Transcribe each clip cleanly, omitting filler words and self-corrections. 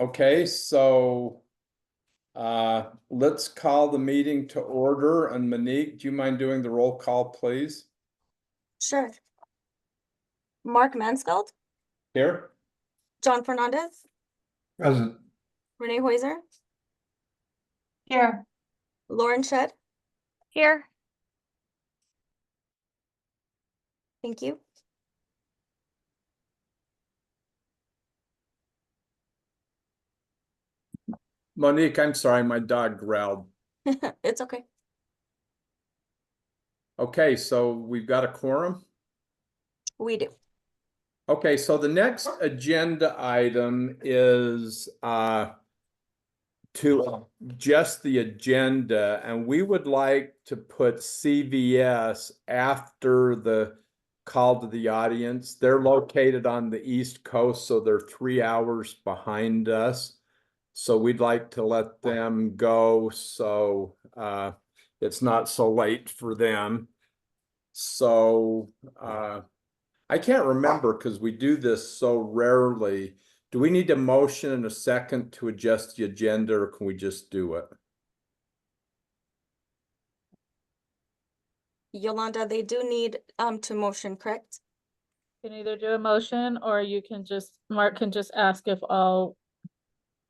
Okay, so let's call the meeting to order. And Monique, do you mind doing the roll call, please? Sure. Mark Mansfeld, Here? John Fernandez, Present. Renee Hoiser, Here. Lauren Shedd. Here. Thank you. Monique, I'm sorry, my dog growled. It's okay. Okay, so we've got a quorum. We do. Okay, so the next agenda item is to adjust the agenda, and we would like to put CVS after the call to the audience. They're located on the East Coast, so they're 3 hours behind us. So we'd like to let them go, so it's not so late for them. So I can't remember because we do this so rarely. Do we need a motion and a second to adjust the agenda, or can we just do it? Yolanda, they do need to motion, correct? You can either do a motion or you can just, Mark can just ask if all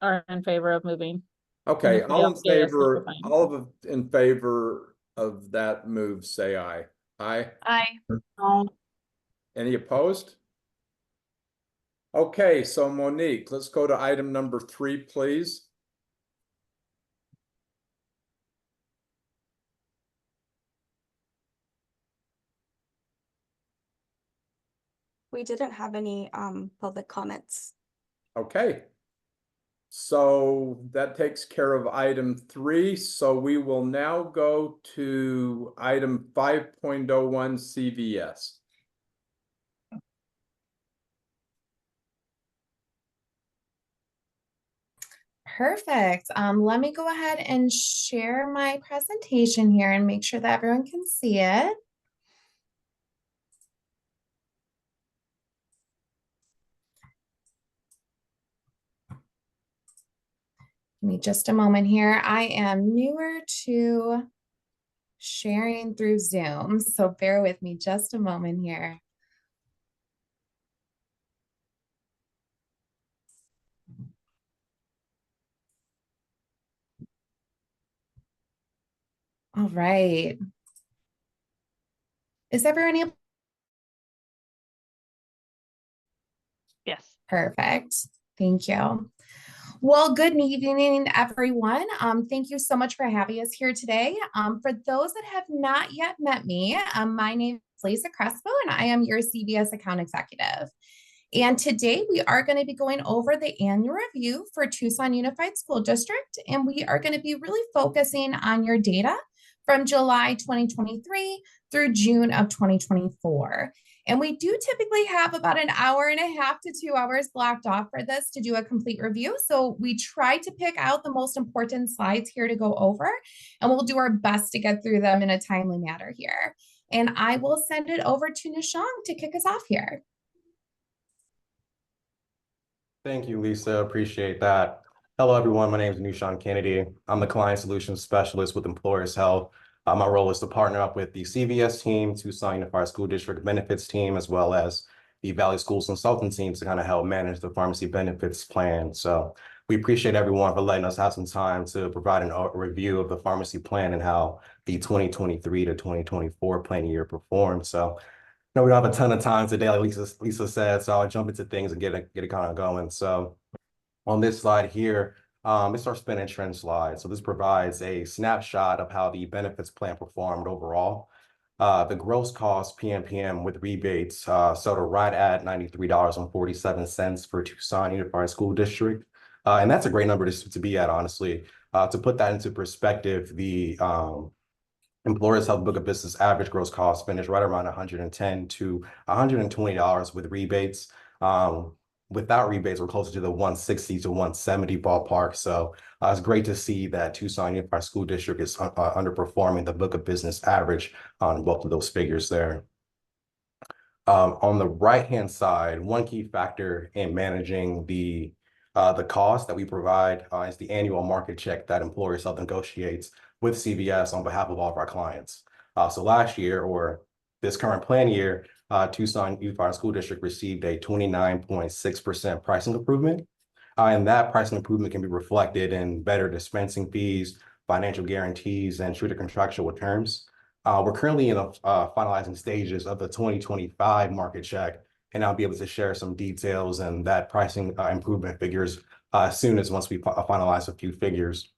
are in favor of moving. Okay, if we all in don't say yes, then we're favor, fine. all of in favor of that move, say aye. Aye. Aye. Any opposed? Okay, so Monique, let's go to item number 3, please. We didn't have any public comments. Okay. So that takes care of item 3. So we will now go to item 5.01 CVS. Perfect. Let me go ahead and share my presentation here and make sure that everyone can see it. Give me just a moment here. I am newer to sharing through Zoom, so bear with me just a moment here. All right. Is everyone able? Yes. Perfect. Thank you. Well, good evening, everyone. Thank you so much for having us here today. For those that have not yet met me, my name is Lisa Crespo, and I am your CVS account executive. And today we are going to be going over the annual review for Tucson Unified School District, and we are going to be really focusing on your data from July 2023 through June of 2024. And we do typically have about an hour and a half to 2 hours blocked off for this to do a complete review. So we try to pick out the most important slides here to go over, and we'll do our best to get through them in a timely manner here. And I will send it over to Nishang to kick us off here. Thank you, Lisa. Appreciate that. Hello, everyone. My name is Nushan Kennedy. I'm the Client Solutions Specialist with Employers Health. My role is to partner up with the CVS team, Tucson Unified School District Benefits team, as well as the Valley Schools Consultant teams to kind of help manage the pharmacy benefits plan. So we appreciate everyone for letting us have some time to provide a review of the pharmacy plan and how the 2023 to 2024 plan year performed. So no, we don't have a ton of time today, like Lisa said, so I'll jump into things and get it kind of going. So on this slide here, it's our spend and trend slide. So this provides a snapshot of how the benefits plan performed overall. The gross cost PMPM with rebates settled right at $93.47 for Tucson Unified School District. And that's a great number to be at, honestly. To put that into perspective, the Employers Health Book of Business average gross cost finished right around $110 to $120 with rebates. Without rebates, we're closer to the 160 to 170 ballpark. So it's great to see that Tucson Unified School District is underperforming the Book of Business average on both of those figures there. On the right-hand side, one key factor in managing the The cost that we provide is the annual market check that Employers Health negotiates with CVS on behalf of all of our clients. So last year, or this current plan year, Tucson Unified School District received a 29.6% pricing improvement. And that pricing improvement can be reflected in better dispensing fees, financial guarantees, and shorter contractual terms. We're currently in the finalizing stages of the 2025 market check, and I'll be able to share some details and that pricing improvement figures as soon as once we finalize a few figures.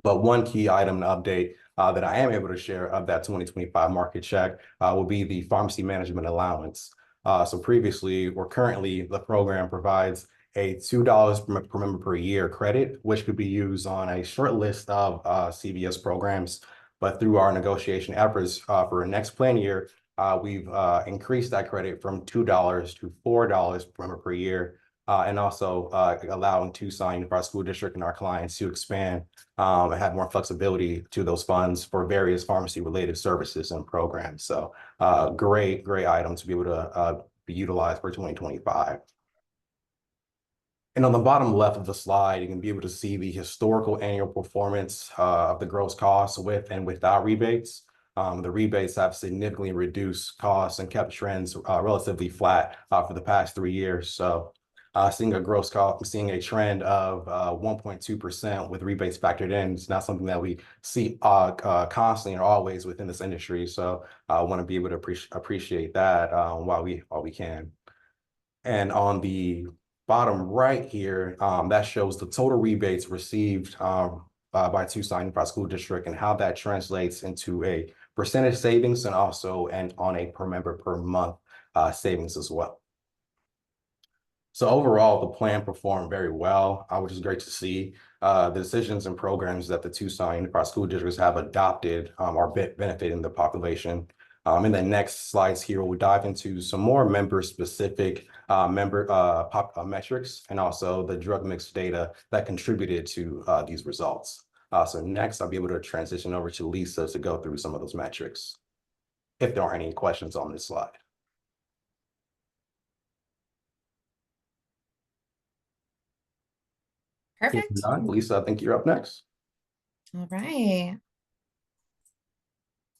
But one key item to update that I am able to share of that 2025 market check will be the pharmacy management allowance. So previously, or currently, the program provides a $2 per member per year credit, which could be used on a short list of CVS programs. But through our negotiation efforts for next plan year, we've increased that credit from $2 to $4 per member per year, and also allowing Tucson Unified School District and our clients to expand and have more flexibility to those funds for various pharmacy-related services and programs. So great item to be able to be utilized for 2025. And on the bottom left of the slide, you can be able to see the historical annual performance of the gross costs with and without rebates. The rebates have significantly reduced costs and kept trends relatively flat for the past 3 years. So seeing a gross cost, seeing a trend of 1.2% with rebates factored in is not something that we see constantly and always within this industry. So I want to be able to appreciate that while we can. And on the bottom right here, that shows the total rebates received by Tucson Unified School District and how that translates into a percentage savings and also on a per member per month savings as well. So overall, the plan performed very well, which is great to see. The decisions and programs that the Tucson Unified School Districts have adopted are benefiting the population. In the next slides here, we'll dive into some more member-specific metrics and also the drug mix data that contributed to these results. So next, I'll be able to transition over to Lisa to go through some of those metrics, if there are any questions on this slide. Perfect. If not, Lisa, I think you're up next. All right.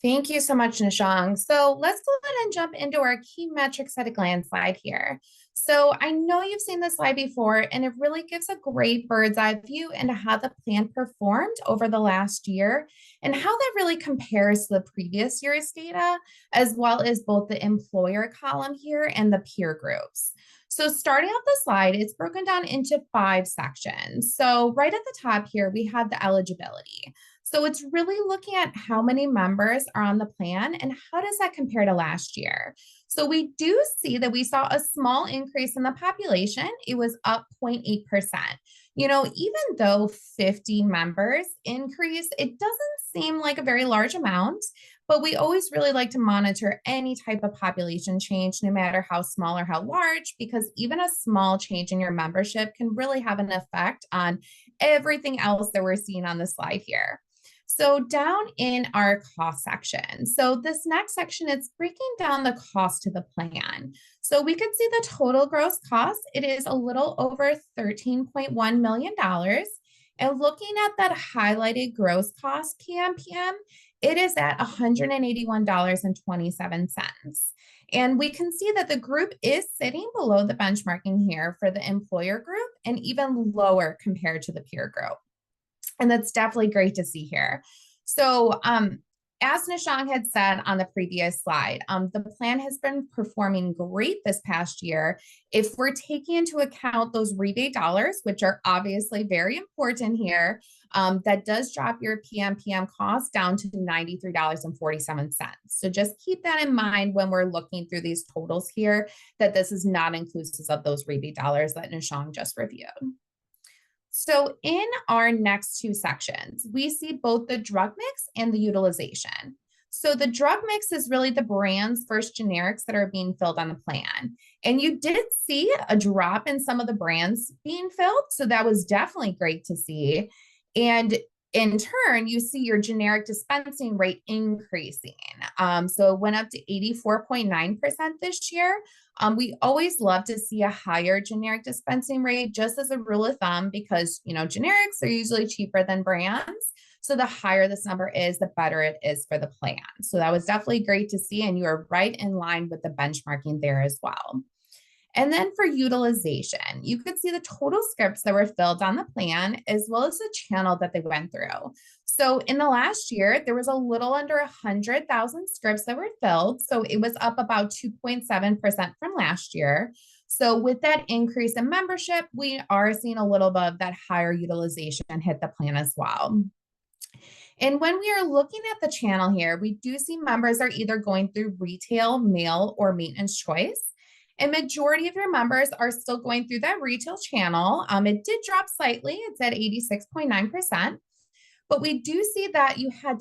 Thank you so much, Nishang. So let's go ahead and jump into our key metrics at a glance slide here. So I know you've seen this slide before, and it really gives a great bird's eye view into how the plan performed over the last year and how that really compares to the previous year's data, as well as both the employer column here and the peer groups. So starting off the slide, it's broken down into 5 sections. So right at the top here, we have the eligibility. So it's really looking at how many members are on the plan and how does that compare to last year. So we do see that we saw a small increase in the population. It was up 0.8%. You know, even though 50 members increase, it doesn't seem like a very large amount, but we always really like to monitor any type of population change, no matter how small or how large, because even a small change in your membership can really have an effect on everything else that we're seeing on the slide here. So down in our cost section, so this next section, it's breaking down the cost to the plan. So we can see the total gross cost, it is a little over $13.1 million. And looking at that highlighted gross cost PMPM, it is at $181.27. And we can see that the group is sitting below the benchmarking here for the employer group and even lower compared to the peer group. And that's definitely great to see here. So as Nishang had said on the previous slide, the plan has been performing great this past year. If we're taking into account those rebate dollars, which are obviously very important here, that does drop your PMPM cost down to $93.47. So just keep that in mind when we're looking through these totals here, that this is not inclusive of those rebate dollars that Nishang just reviewed. So in our next 2 sections, we see both the drug mix and the utilization. So the drug mix is really the brands versus generics that are being filled on the plan. And you did see a drop in some of the brands being filled. So that was definitely great to see. And In turn, you see your generic dispensing rate increasing. So it went up to 84.9% this year. We always love to see a higher generic dispensing rate, just as a rule of thumb, because generics are usually cheaper than brands. So the higher this number is, the better it is for the plan. So that was definitely great to see, and you are right in line with the benchmarking there as well. And then for utilization, you could see the total scripts that were filled on the plan, as well as the channel that they went through. So in the last year, there was a little under 100,000 scripts that were filled. So it was up about 2.7% from last year. So with that increase in membership, we are seeing a little bit of that higher utilization hit the plan as well. And when we are looking at the channel here, we do see members are either going through retail, mail, or maintenance choice. A majority of your members are still going through that retail channel. It did drop slightly. It's at 86.9%. But we do see that you had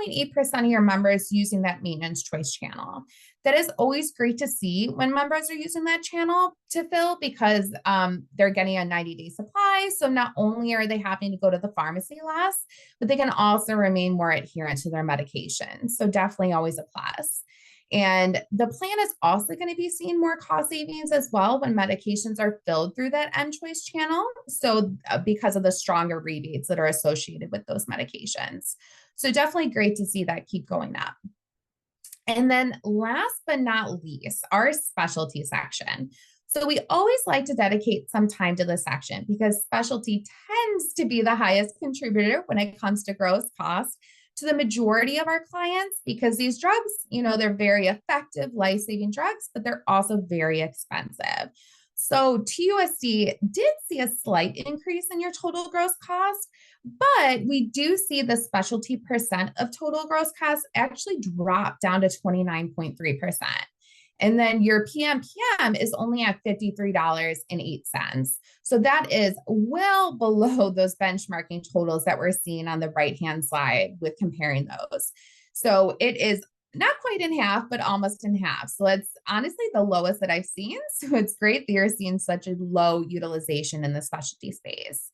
10.8% of your members using that maintenance choice channel. That is always great to see when members are using that channel to fill, because they're getting a 90-day supply. So not only are they having to go to the pharmacy less, but they can also remain more adherent to their medication. So definitely always a plus. And the plan is also going to be seeing more cost savings as well when medications are filled through that end choice channel. So because of the stronger rebates that are associated with those medications. So definitely great to see that keep going up. And then last but not least, our specialty section. So we always like to dedicate some time to this section because specialty tends to be the highest contributor when it comes to gross cost to the majority of our clients, because these drugs, they're very effective, life-saving drugs, but they're also very expensive. So TUSD did see a slight increase in your total gross cost, but we do see the specialty percent of total gross cost actually drop down to 29.3%. And then your PMPM is only at $53.08. So that is well below those benchmarking totals that we're seeing on the right-hand side with comparing those. So it is not quite in half, but almost in half. So it's honestly the lowest that I've seen. So it's great that you're seeing such a low utilization in the specialty space.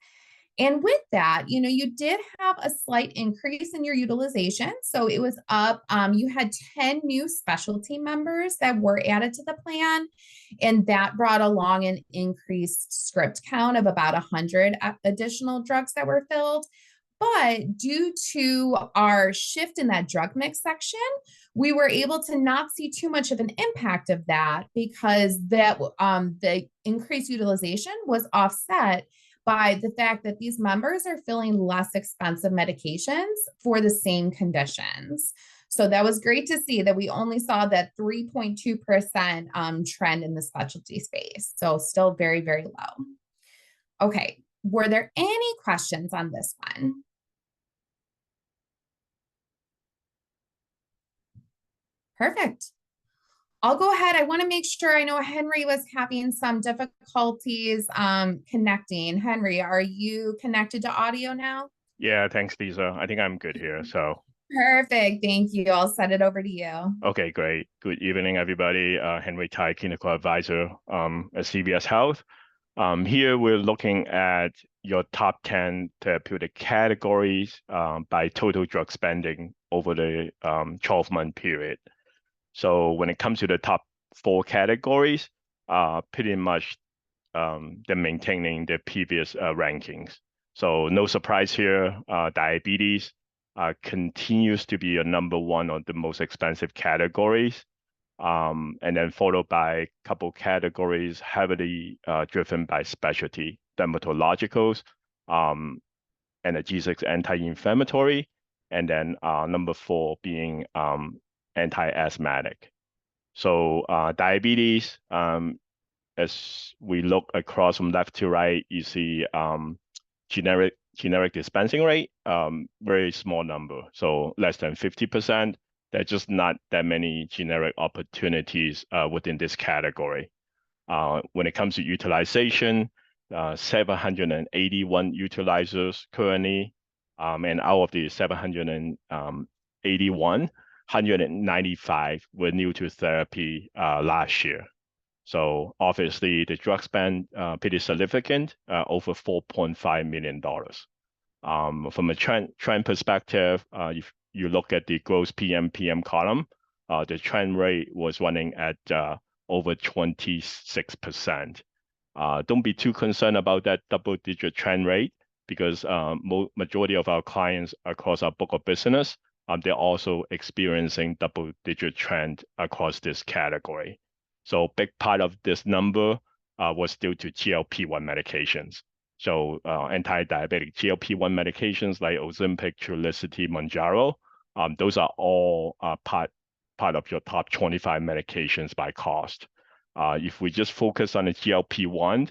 And with that, you did have a slight increase in your utilization. So it was up. You had 10 new specialty members that were added to the plan. And that brought along an increased script count of about 100 additional drugs that were filled. But due to our shift in that drug mix section, we were able to not see too much of an impact of that, because the increased utilization was offset by the fact that these members are filling less expensive medications for the same conditions. So that was great to see that we only saw that 3.2% trend in the specialty space. So still very, very low. Okay, were there any questions on this one? Perfect. I'll go ahead. I want to make sure. I know Henry was having some difficulties connecting. Henry, are you connected to audio now? Yeah, thanks, Lisa. I think I'm good here. So perfect. Thank you. I'll send it over to you. okay, great. Good evening, everybody. Henry Tai, clinical advisor at CVS Health. Here we're looking at your top 10 therapeutic categories by total drug spending over the 12-month period. So when it comes to the top 4 categories, pretty much they're maintaining their previous rankings. So no surprise here, diabetes continues to be a #1 of the most expensive categories. And then followed by a couple categories heavily driven by specialty, dermatologicals, analgesics, anti-inflammatory, and then #4 being anti-asthmatic. So diabetes, as we look across from left to right, you see generic dispensing rate, very small number, so less than 50%. There's just not that many generic opportunities within this category. When it comes to utilization, 781 utilizers currently, and out of the 781, 195 were new to therapy last year. So obviously the drug spend pretty significant, over $4.5 million. From a trend perspective, if you look at the gross PM column, the trend rate was running at over 26%. Don't be too concerned about that double-digit trend rate because majority of our clients across our book of business, they're also experiencing double-digit trend across this category. So big part of this number was due to GLP-1 medications. So anti-diabetic GLP-1 medications like Ozempic, Trulicity, Mounjaro, those are all part of your top 25 medications by cost. If we just focus on the GLP-1,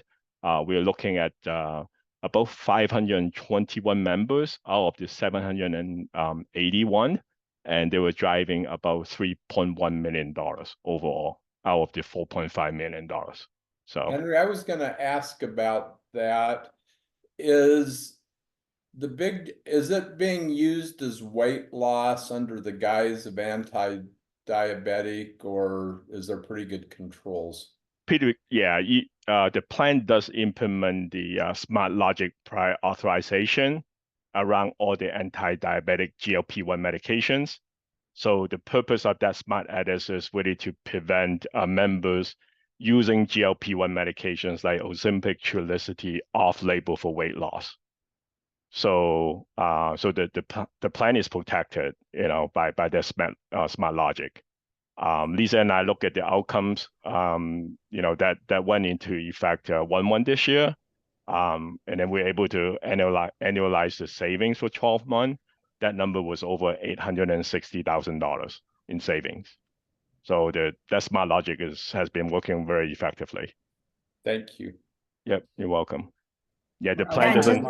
we're looking at about 521 members out of the 781, and they were driving about $3.1 million overall out of the $4.5 million. So Henry, I was going to ask about that. Is it being used as weight loss under the guise of anti-diabetic, or is there pretty good controls? Yeah, the plan does implement the smart logic prior authorization around all the anti-diabetic GLP-1 medications. So the purpose of that smart edit is really to prevent members using GLP-1 medications like Ozempic, Trulicity off-label for weight loss. So the plan is protected, by the smart logic. Lisa and I look at the outcomes, that went into effect 1/1 this year, and then we're able to annualize the savings for 12 months. That number was over $860,000 in savings. So that smart logic has been working very effectively. Thank you. Yep, you're welcome. Yeah, the Yeah, plan doesn't.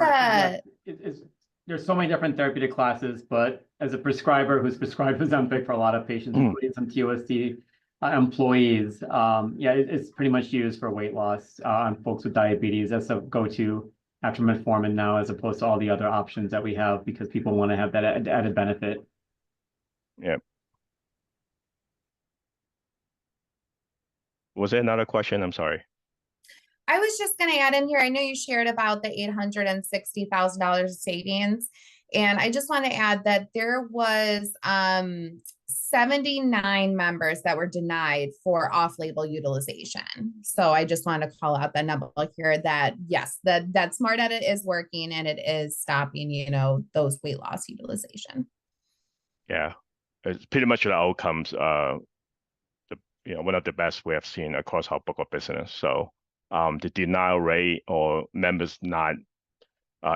There's so many different therapeutic classes, but as a prescriber who's prescribed Ozempic for a lot of patients, including some TUSD employees, it's pretty much used for weight loss on folks with diabetes. That's a go-to after metformin now, as opposed to all the other options that we have because people want to have that added benefit. Yeah. Was there another question? I'm sorry. I was just going to add in here, I know you shared about the $860,000 savings, and I just want to add that there was 79 members that were denied for off-label utilization. So I just want to call out that number here that yes, that smart edit is working and it is stopping, those weight loss utilization. Yeah, it's pretty much the outcomes, one of the best we have seen across our book of business. So the denial rate or members not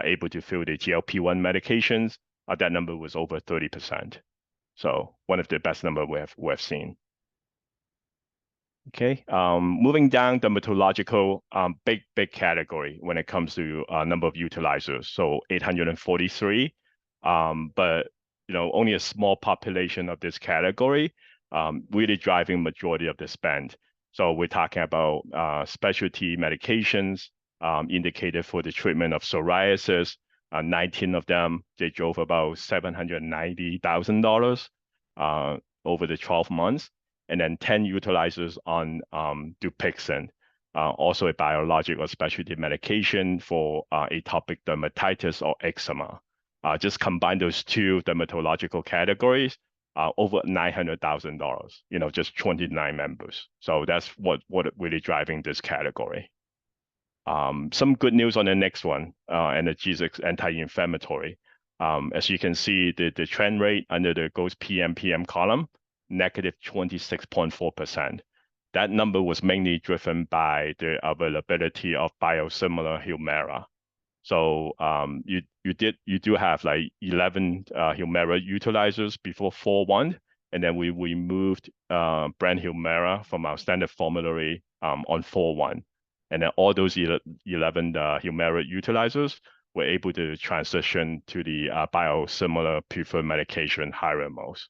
able to fill the GLP-1 medications, that number was over 30%. So one of the best number we have seen. Okay, moving down dermatological, big category when it comes to number of utilizers. So 843, but only a small population of this category really driving majority of the spend. So we're talking about specialty medications indicated for the treatment of psoriasis. 19 of them, they drove about $790,000 over the 12 months. And then 10 utilizers on Dupixent, also a biologic or specialty medication for atopic dermatitis or eczema. Just combine those two dermatological categories, over $900,000, just 29 members. So that's what really driving this category. Some good news on the next one, analgesics, anti-inflammatory. As you can see, the trend rate under the gross PM column, negative 26.4%. That number was mainly driven by the availability of biosimilar Humira. So you do have like 11 Humira utilizers before 4/1, and then we moved brand Humira from our standard formulary on 4/1. And then all those 11 Humira utilizers were able to transition to the biosimilar preferred medication, Hyrimoz.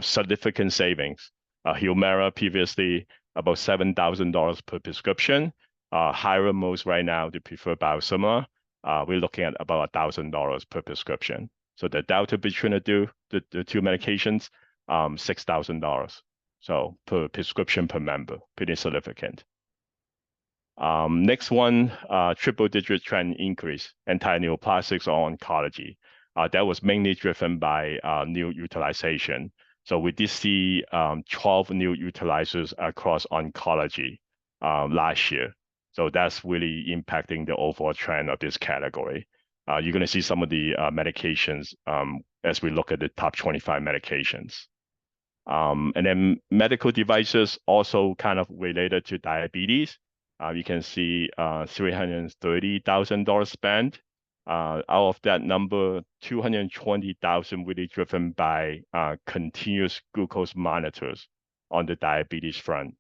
Significant savings. Humira previously about $7,000 per prescription. Hyrimoz right now, the preferred biosimilar, we're looking at about $1,000 per prescription. So the delta between the two medications, $6,000. So per prescription per member, pretty significant. Next one, triple digit trend increase, anti-neoplastics or oncology. That was mainly driven by new utilization. So we did see 12 new utilizers across oncology last year. So that's really impacting the overall trend of this category. You're going to see some of the medications as we look at the top 25 medications. And then medical devices also kind of related to diabetes. You can see $330,000 spent. Out of that number, 220,000 really driven by continuous glucose monitors on the diabetes front.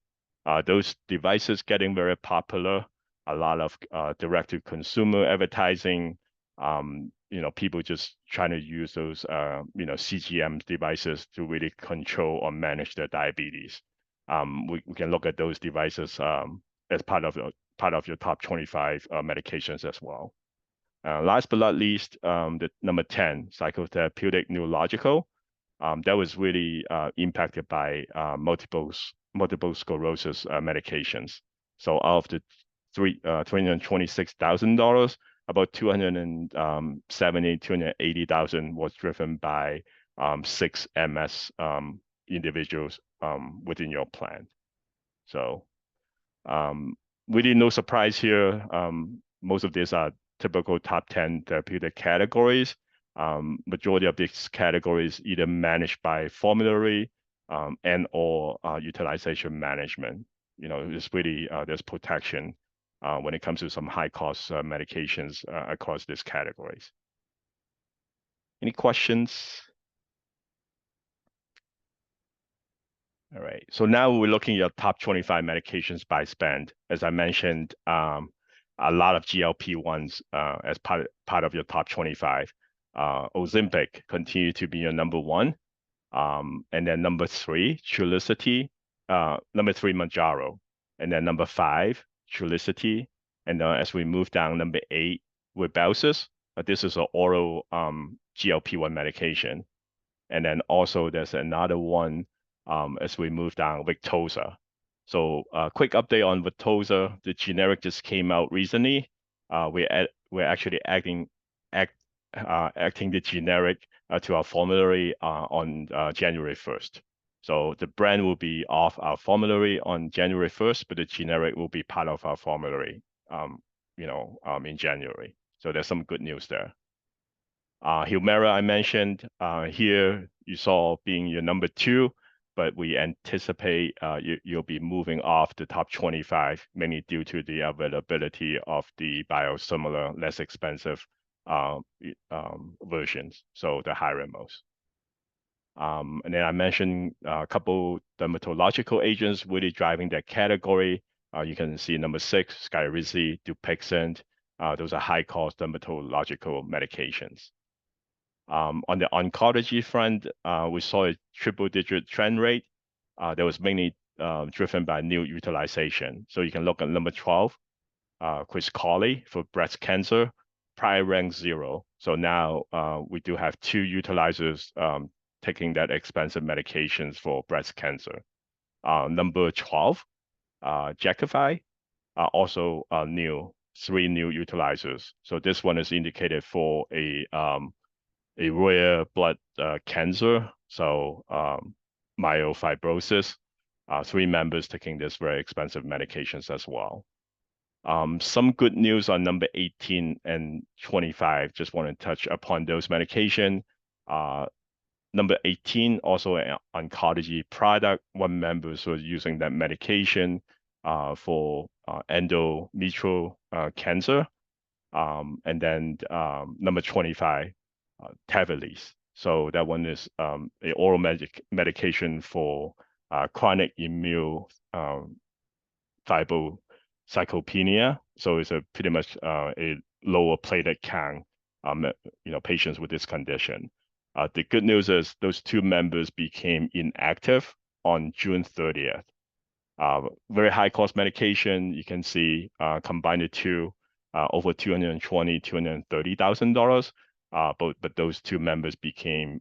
Those devices getting very popular. A lot of direct-to-consumer advertising. People just trying to use those CGM devices to really control or manage their diabetes. We can look at those devices as part of your top 25 medications as well. Last but not least, the number 10, psychotherapeutic neurological. That was really impacted by multiple sclerosis medications. So out of the $326,000, about $280,000 was driven by 6 MS individuals within your plan. So really no surprise here. Most of these are typical top 10 therapeutic categories. Majority of these categories either managed by formulary and or utilization management. It's really there's protection when it comes to some high cost medications across these categories. Any questions? All right, so now we're looking at top 25 medications by spend. As I mentioned, a lot of GLP-1s as part of your top 25. Ozempic continue to be your number 1. And then number 3, Trulicity. Number 3, Mounjaro. And then number 5, Trulicity. And as we move down, number 8, Rybelsus. This is an oral GLP-1 medication. And then also there's another one as we move down, Victoza. So quick update on Victoza. The generic just came out recently. We're actually acting the generic to our formulary on January 1st. So the brand will be off our formulary on January 1st, but the generic will be part of our formulary, in January. So there's some good news there. Humira, I mentioned here, you saw being your number 2, but we anticipate you'll be moving off the top 25, mainly due to the availability of the biosimilar, less expensive versions, so the Hyrimoz. And then I mentioned a couple dermatological agents really driving that category. You can see number 6, Skyrizi, Dupixent. Those are high-cost dermatological medications. On the oncology front, we saw a triple-digit trend rate. That was mainly driven by new utilization. So you can look at number 12, Kisqali for breast cancer, prior rank 0. So now we do have 2 utilizers taking that expensive medications for breast cancer. Number 12, Jakafi, also new, 3 new utilizers. So this one is indicated for a rare blood cancer, so myelofibrosis. 3 members taking this very expensive medications as well. Some good news on number 18 and 25. Just want to touch upon those medication. Number 18, also an oncology product. 1 member was using that medication for endometrial cancer. And then number 25, Tavalisse. So that one is a oral medication for chronic immune thrombocytopenia. So it's pretty much a lower platelet count, patients with this condition. The good news is those 2 members became inactive on June 30th. Very high cost medication. You can see combined the 2 over $220,000, $230,000. But those 2 members became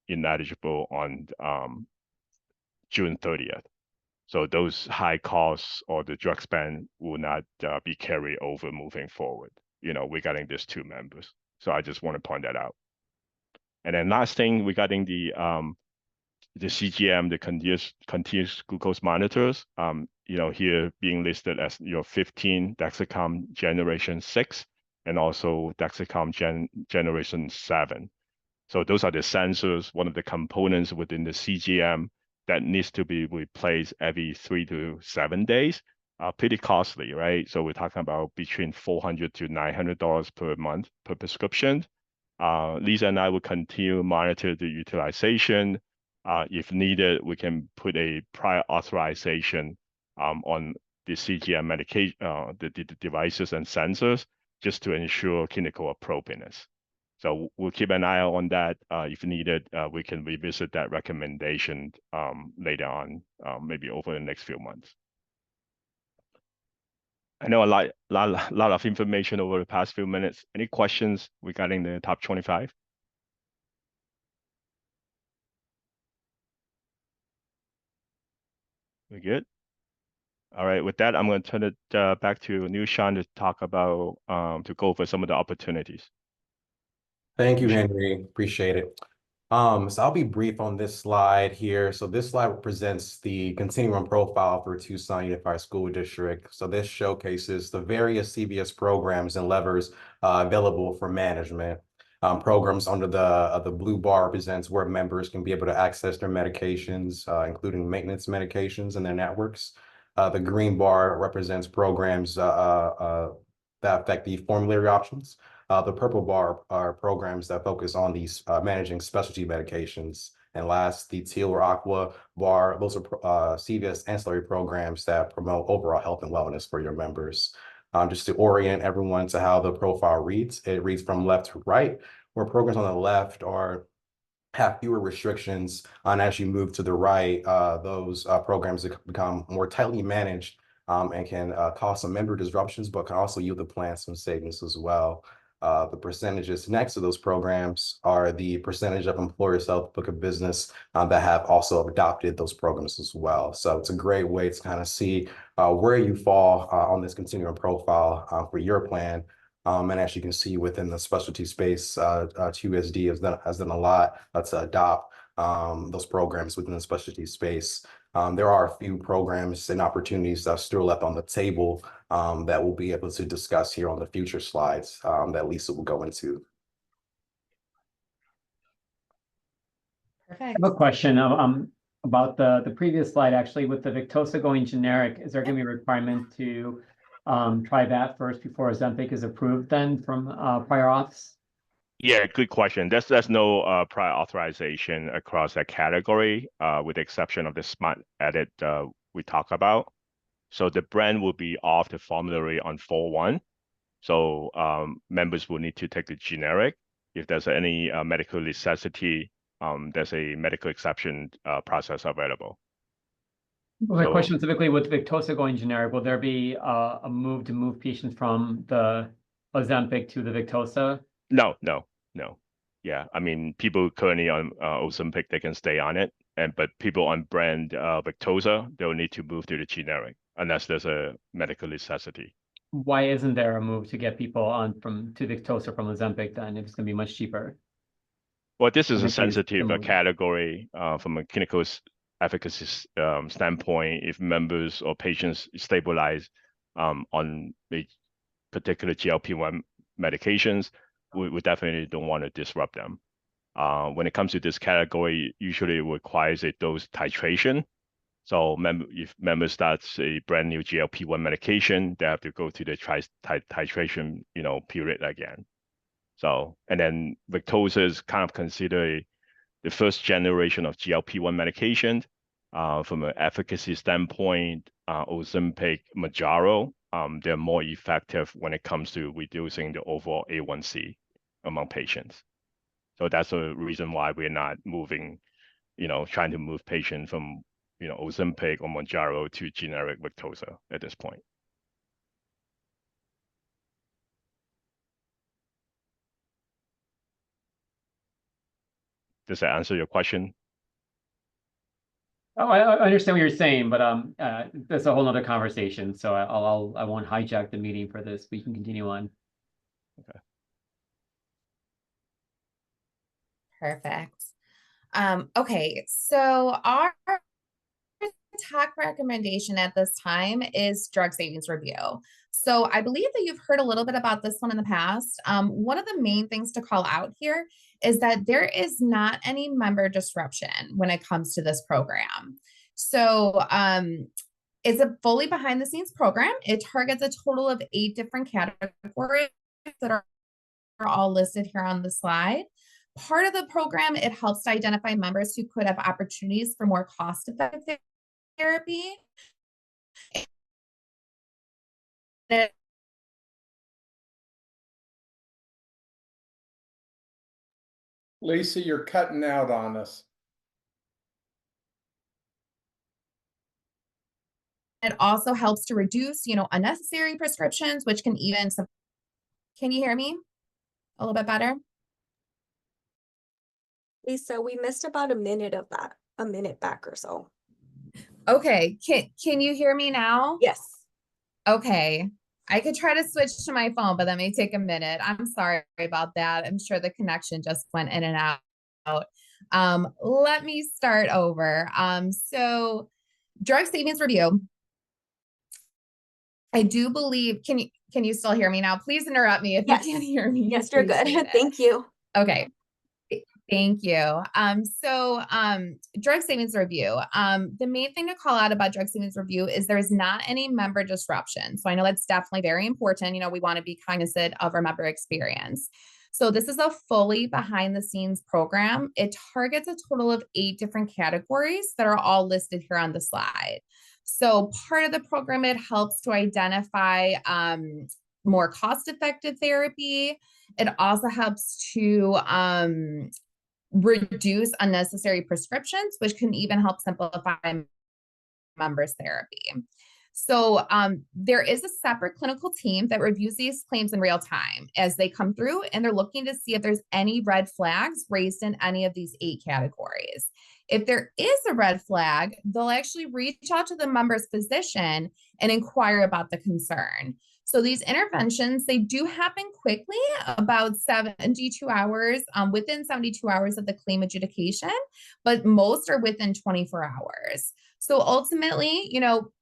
ineligible on June 30th. So those high costs or the drug spend will not be carried over moving forward, regarding these two members. So I just want to point that out. And then last thing regarding the CGM, the continuous glucose monitors, here being listed as your 15 Dexcom Generation 6 and also Dexcom Generation 7. So those are the sensors, one of the components within the CGM that needs to be replaced every 3 to 7 days. Pretty costly, right? So we're talking about between $400 to $900 per month per prescription. Lisa and I will continue to monitor the utilization. If needed, we can put a prior authorization on the CGM medication, the devices and sensors, just to ensure clinical appropriateness. So we'll keep an eye on that. If needed, we can revisit that recommendation later on, maybe over the next few months. I know a lot of information over the past few minutes. Any questions regarding the top 25? We good? All right, with that, I'm going to turn it back to Nushan to talk about, to go over some of the opportunities. Thank you, Henry. Appreciate it. So I'll be brief on this slide here. So this slide represents the continuum profile for Tucson Unified School District. So this showcases the various CVS programs and levers available for management. Programs under the blue bar represents where members can be able to access their medications, including maintenance medications and their networks. The green bar represents programs that affect the formulary options. The purple bar are programs that focus on these managing specialty medications. And last, the teal or aqua bar, those are CVS ancillary programs that promote overall health and wellness for your members. Just to orient everyone to how the profile reads, it reads from left to right, where programs on the left have fewer restrictions. And as you move to the right, those programs become more tightly managed and can cause some member disruptions, but can also yield the plan some savings as well. The percentages next to those programs are the percentage of employers' health book of business that have also adopted those programs as well. So it's a great way to kind of see where you fall on this continuum profile for your plan. And as you can see within the specialty space, TUSD has done a lot to adopt those programs within the specialty space. There are a few programs and opportunities that are still left on the table that we'll be able to discuss here on the future slides that Lisa will go into. I Perfect. have a question about the previous slide, actually, with the Victoza going generic. Is there going to be a requirement to try that first before Ozempic is approved then from prior auths? Yeah, good question. There's no prior authorization across that category, with the exception of the smart edit we talk about. So the brand will be off the formulary on 4/1. So members will need to take the generic. If there's any medical necessity, there's a medical exception process available. My So- question specifically with Victoza going generic, will there be a move to move patients from the Ozempic to the Victoza? No. Yeah, I mean, people currently on Ozempic, they can stay on it, but people on brand Victoza, they'll need to move to the generic unless there's a medical necessity. Why isn't there a move to get people on to Victoza from Ozempic then if it's going to be much cheaper? Well, this is a Maybe sensitive similar. category from a clinical efficacy standpoint. If members or patients stabilize on a particular GLP-1 medications, we definitely don't want to disrupt them. When it comes to this category, usually it requires a dose titration. So if member starts a brand new GLP-1 medication, they have to go through the titration, period again. So, and then Victoza is kind of considered the first generation of GLP-1 medication. From an efficacy standpoint, Ozempic, Mounjaro, they're more effective when it comes to reducing the overall A1C among patients. So that's the reason why we're not moving, trying to move patients from, Ozempic or Mounjaro to generic Victoza at this point. Does that answer your question? Oh, I understand what you're saying, but that's a whole nother conversation. So I won't hijack the meeting for this. We can continue on. Perfect. Okay, so our top recommendation at this time is drug savings review. So I believe that you've heard a little bit about this one in the past. One of the main things to call out here is that there is not any member disruption when it comes to this program. So it's a fully behind the scenes program. It targets a total of 8 different categories that are all listed here on the slide. Part of the program, it helps to identify members who could have opportunities for more cost-effective therapy. Lisa, you're cutting out on us. It also helps to reduce, unnecessary prescriptions, which can even, can you hear me a little bit better? Lisa, we missed about a minute of that, a minute back or so. Okay, can you hear me now? Yes. Okay, I could try to switch to my phone, but that may take a minute. I'm sorry about that. I'm sure the connection just went in and out. Let me start over. So drug savings review. I do believe, can you still hear me now? Please interrupt me if Yes. you can't hear me. Yes, you're good. Thank you. Okay. Thank you. Drug savings review. The main thing to call out about drug savings review is there's not any member disruption. So I know that's definitely very important. We want to be cognizant of our member experience. So this is a fully behind the scenes program. It targets a total of 8 different categories that are all listed here on the slide. So part of the program, it helps to identify more cost-effective therapy. It also helps to reduce unnecessary prescriptions, which can even help simplify members' therapy. So there is a separate clinical team that reviews these claims in real time as they come through, and they're looking to see if there's any red flags raised in any of these 8 categories. If there is a red flag, they'll actually reach out to the member's physician and inquire about the concern. So these interventions, they do happen quickly, about 72 hours, within 72 hours of the claim adjudication, but most are within 24 hours. So ultimately,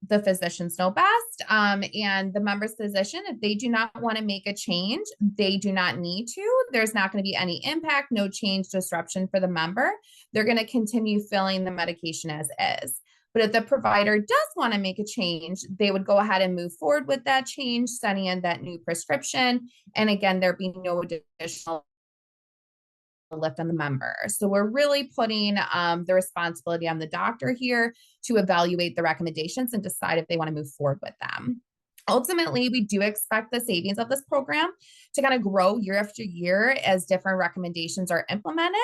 the physicians know best, and the member's physician, if they do not want to make a change, they do not need to. There's not going to be any impact, no change, disruption for the member. They're going to continue filling the medication as is. But if the provider does want to make a change, they would go ahead and move forward with that change, sending in that new prescription. And again, there'd be no additional lift on the member. So we're really putting the responsibility on the doctor here to evaluate the recommendations and decide if they want to move forward with them. Ultimately, we do expect the savings of this program to kind of grow year after year as different recommendations are implemented.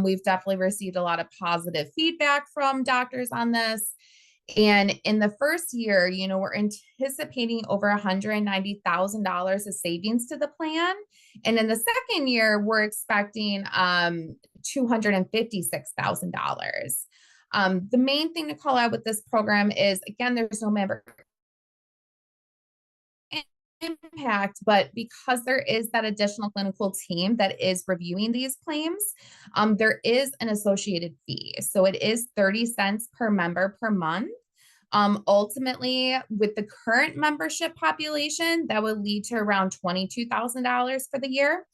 We've definitely received a lot of positive feedback from doctors on this. And in the first year, we're anticipating over $190,000 of savings to the plan. And in the second year, we're expecting $256,000. The main thing to call out with this program is, again, there's no member impact, but because there is that additional clinical team that is reviewing these claims, there is an associated fee. So it is 30 cents per member per month. Ultimately, with the current membership population, that would lead to around $22,000 for the year.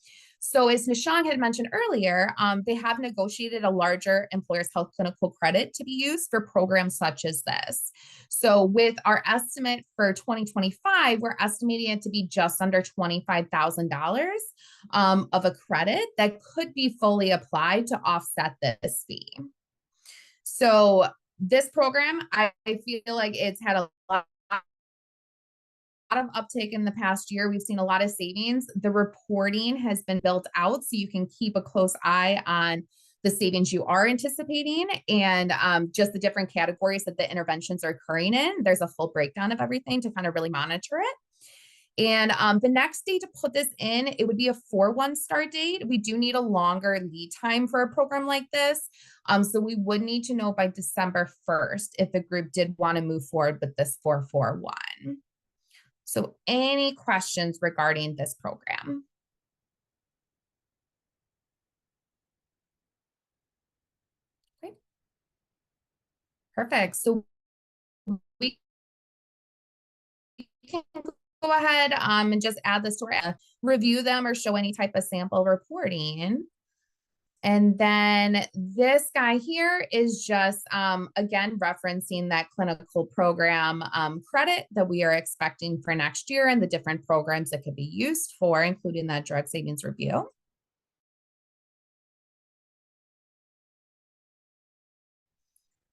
So as Nishant had mentioned earlier, they have negotiated a larger employer's health clinical credit to be used for programs such as this. So with our estimate for 2025, we're estimating it to be just under $25,000 of a credit that could be fully applied to offset this fee. So this program, I feel like it's had a lot of uptake in the past year. We've seen a lot of savings. The reporting has been built out so you can keep a close eye on the savings you are anticipating and just the different categories that the interventions are occurring in. There's a full breakdown of everything to kind of really monitor it. And the next day to put this in, it would be a 4/1 start date. We do need a longer lead time for a program like this. So we would need to know by December 1st if the group did want to move forward with this 4/4/1. So any questions regarding this program? Okay. Perfect. So we can go ahead and just add this to our review them or show any type of sample reporting. And then this guy here is just, again, referencing that clinical program credit that we are expecting for next year and the different programs that could be used for, including that drug savings review.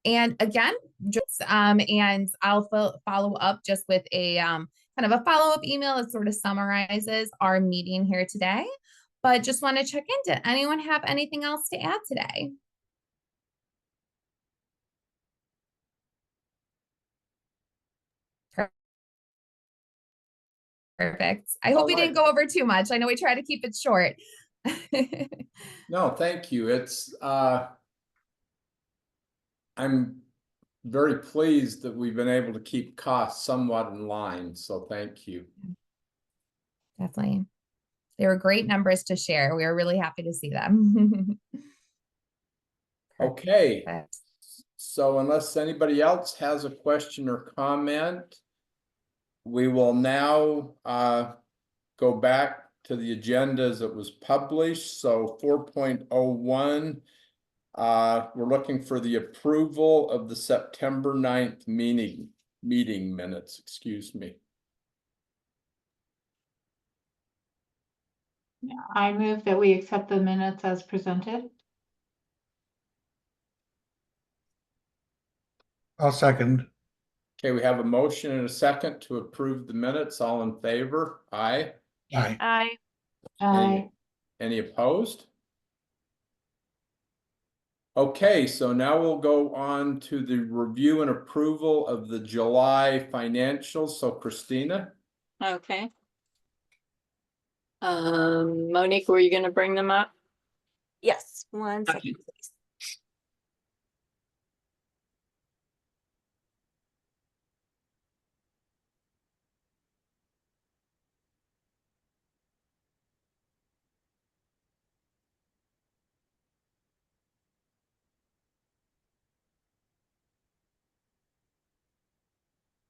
And again, just, and I'll follow up just with a kind of a follow-up email that sort of summarizes our meeting here today. But just want to check in. Did anyone have anything else to add today? Perfect. I hope we didn't go over too much. I know we try to keep it short. No, thank you. It's I'm very pleased that we've been able to keep costs somewhat in line, so thank you. Definitely. They were great numbers to share. We were really happy to see them. Okay, Perfect. so unless anybody else has a question or comment, we will now go back to the agenda as it was published. So 4.01, we're looking for the approval of the September 9th meeting minutes, excuse me. I move that we accept the minutes as presented. I'll second. Okay, we have a motion and a second to approve the minutes. All in favor? Aye. Aye. Aye. Any opposed? Okay, so now we'll go on to the review and approval of the July financials. So Christina? Okay. Monique, were you gonna bring them up? Yes, 1 second, please.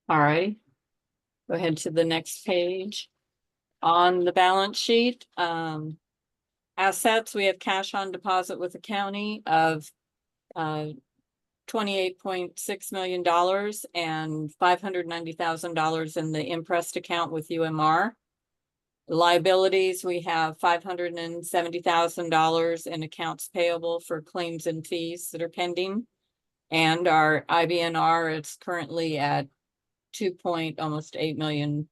All right. Go ahead to the next page. On the balance sheet, assets, we have cash on deposit with the county of $28.6 million and $590,000 in the imprest account with UMR. Liabilities, we have $570,000 in accounts payable for claims and fees that are pending. And our IBNR is currently at almost $2.8 million.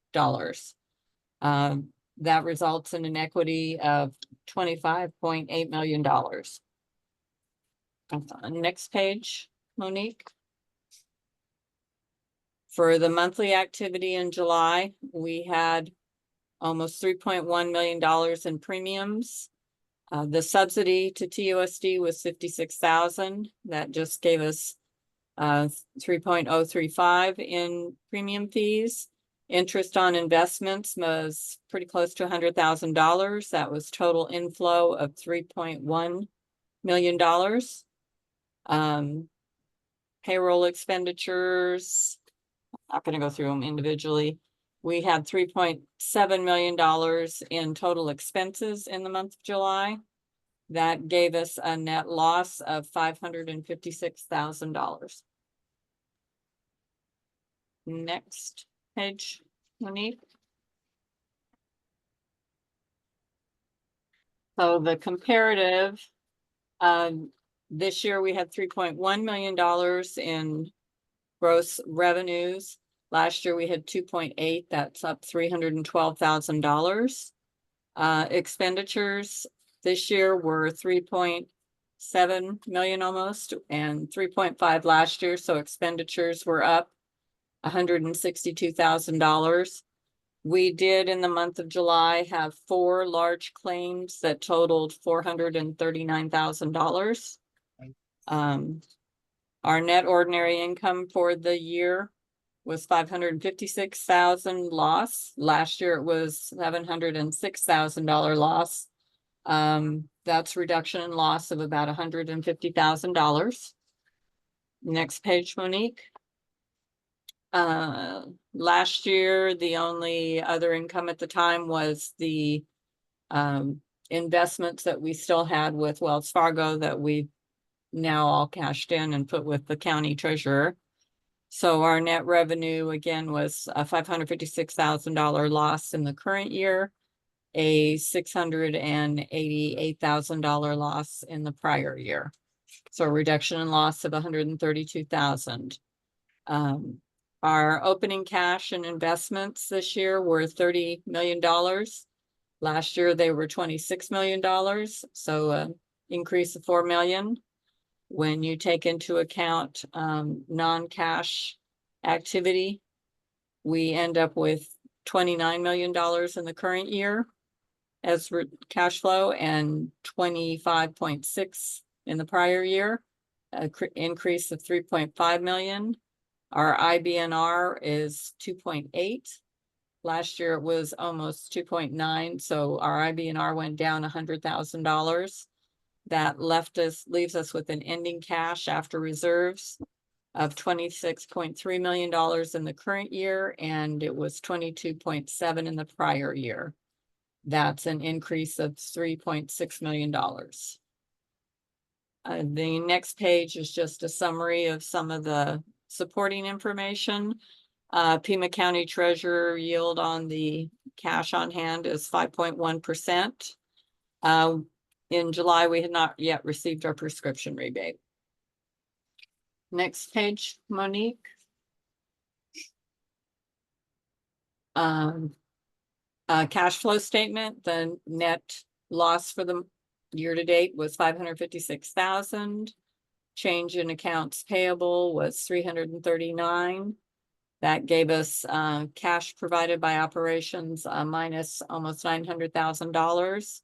That results in an equity of $25.8 million. Next page, Monique. For the monthly activity in July, we had almost $3.1 million in premiums. The subsidy to TUSD was $56,000. That just gave us 3.035 in premium fees. Interest on investments was pretty close to $100,000. That was total inflow of $3.1 million. Payroll expenditures, I'm not going to go through them individually. We had $3.7 million in total expenses in the month of July. That gave us a net loss of $556,000. Next page, Monique. So the comparative, this year we had $3.1 million in gross revenues. Last year we had 2.8, that's up $312,000. Expenditures this year were 3.7 million almost, and 3.5 last year. So expenditures were up $162,000. We did in the month of July have 4 large claims that totaled $439,000. Our net ordinary income for the year was $556,000 loss. Last year it was $706,000 loss. That's reduction in loss of about $150,000. Next page, Monique. Last year, the only other income at the time was the investments that we still had with Wells Fargo that we now all cashed in and put with the county treasurer. So our net revenue again was a $556,000 loss in the current year, a $688,000 loss in the prior year. So a reduction in loss of $132,000. Our opening cash and investments this year were $30 million. Last year they were $26 million, so an increase of $4 million. When you take into account non-cash activity, we end up with $29 million in the current year as cash flow and 25.6 in the prior year, an increase of 3.5 million. Our IBNR is 2.8. Last year it was almost 2.9, so our IBNR went down $100,000. That leaves us with an ending cash after reserves of $26.3 million in the current year, and it was 22.7 in the prior year. That's an increase of $3.6 million. The next page is just a summary of some of the supporting information. Pima County Treasurer yield on the cash on hand is 5.1%. In July, we had not yet received our prescription rebate. Next page, Monique. Cash flow statement, the net loss for the year to date was $556,000. Change in accounts payable was $339,000. That gave us cash provided by operations minus almost $900,000.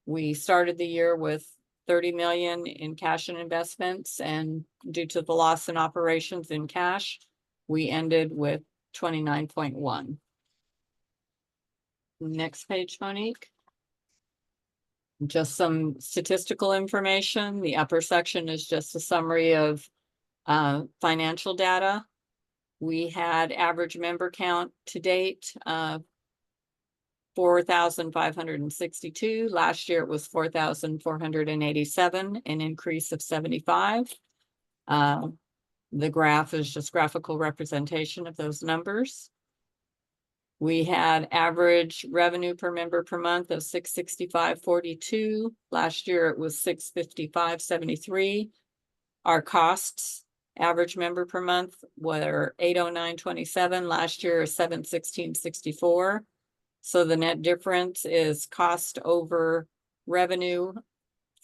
We started the year with 30 million in cash and investments, and due to the loss in operations in cash, we ended with 29.1. Next page, Monique. Just some statistical information. The upper section is just a summary of financial data. We had average member count to date 4,562. Last year it was 4,487, an increase of 75. The graph is just graphical representation of those numbers. We had average revenue per member per month of $665.42. Last year it was $655.73. Our costs, average member per month, were $809.27. Last year is $716.64. So the net difference is cost over revenue,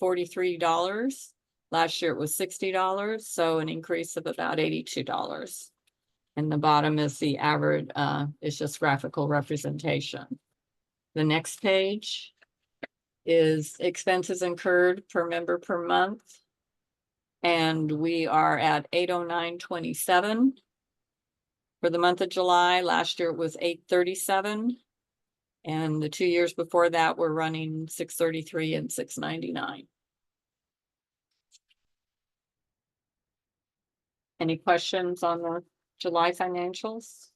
$43. Last year it was $60, so an increase of about $82. And the bottom is the average, it's just graphical representation. The next page is expenses incurred per member per month. And we are at $809.27 for the month of July. Last year it was $837. And the 2 years before that were running $633 and $699. Any questions on the July financials?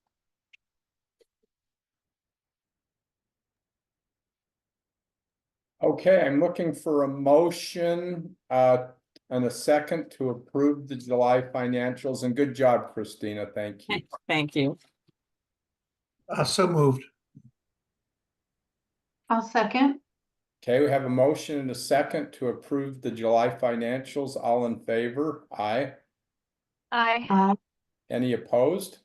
Okay, I'm looking for a motion and a second to approve the July financials, and good job, Christina. Thank you. Thank you. So moved. I'll second. Okay, we have a motion and a second to approve the July financials. All in favor? Aye. Aye. Any opposed?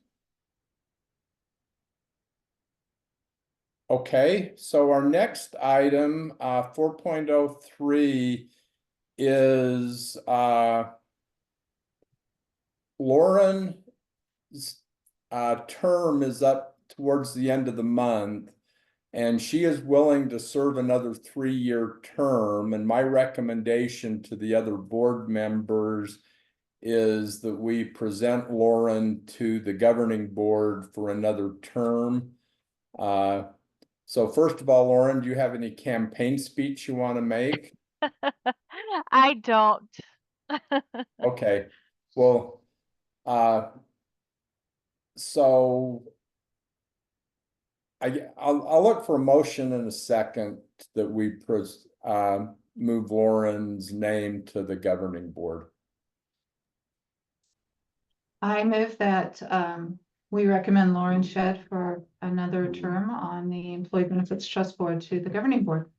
Okay, so our next item, 4.03, is Lauren's term is up towards the end of the month. And she is willing to serve another 3-year term. And my recommendation to the other board members is that we present Lauren to the governing board for another term. So first of all, Lauren, do you have any campaign speech you want to make? I don't. Okay, well, so I'll look for a motion in a second that we move Lauren's name to the governing board. I move that we recommend Lauren Shedd for another term on the Employee Benefits Trust Board to the governing board.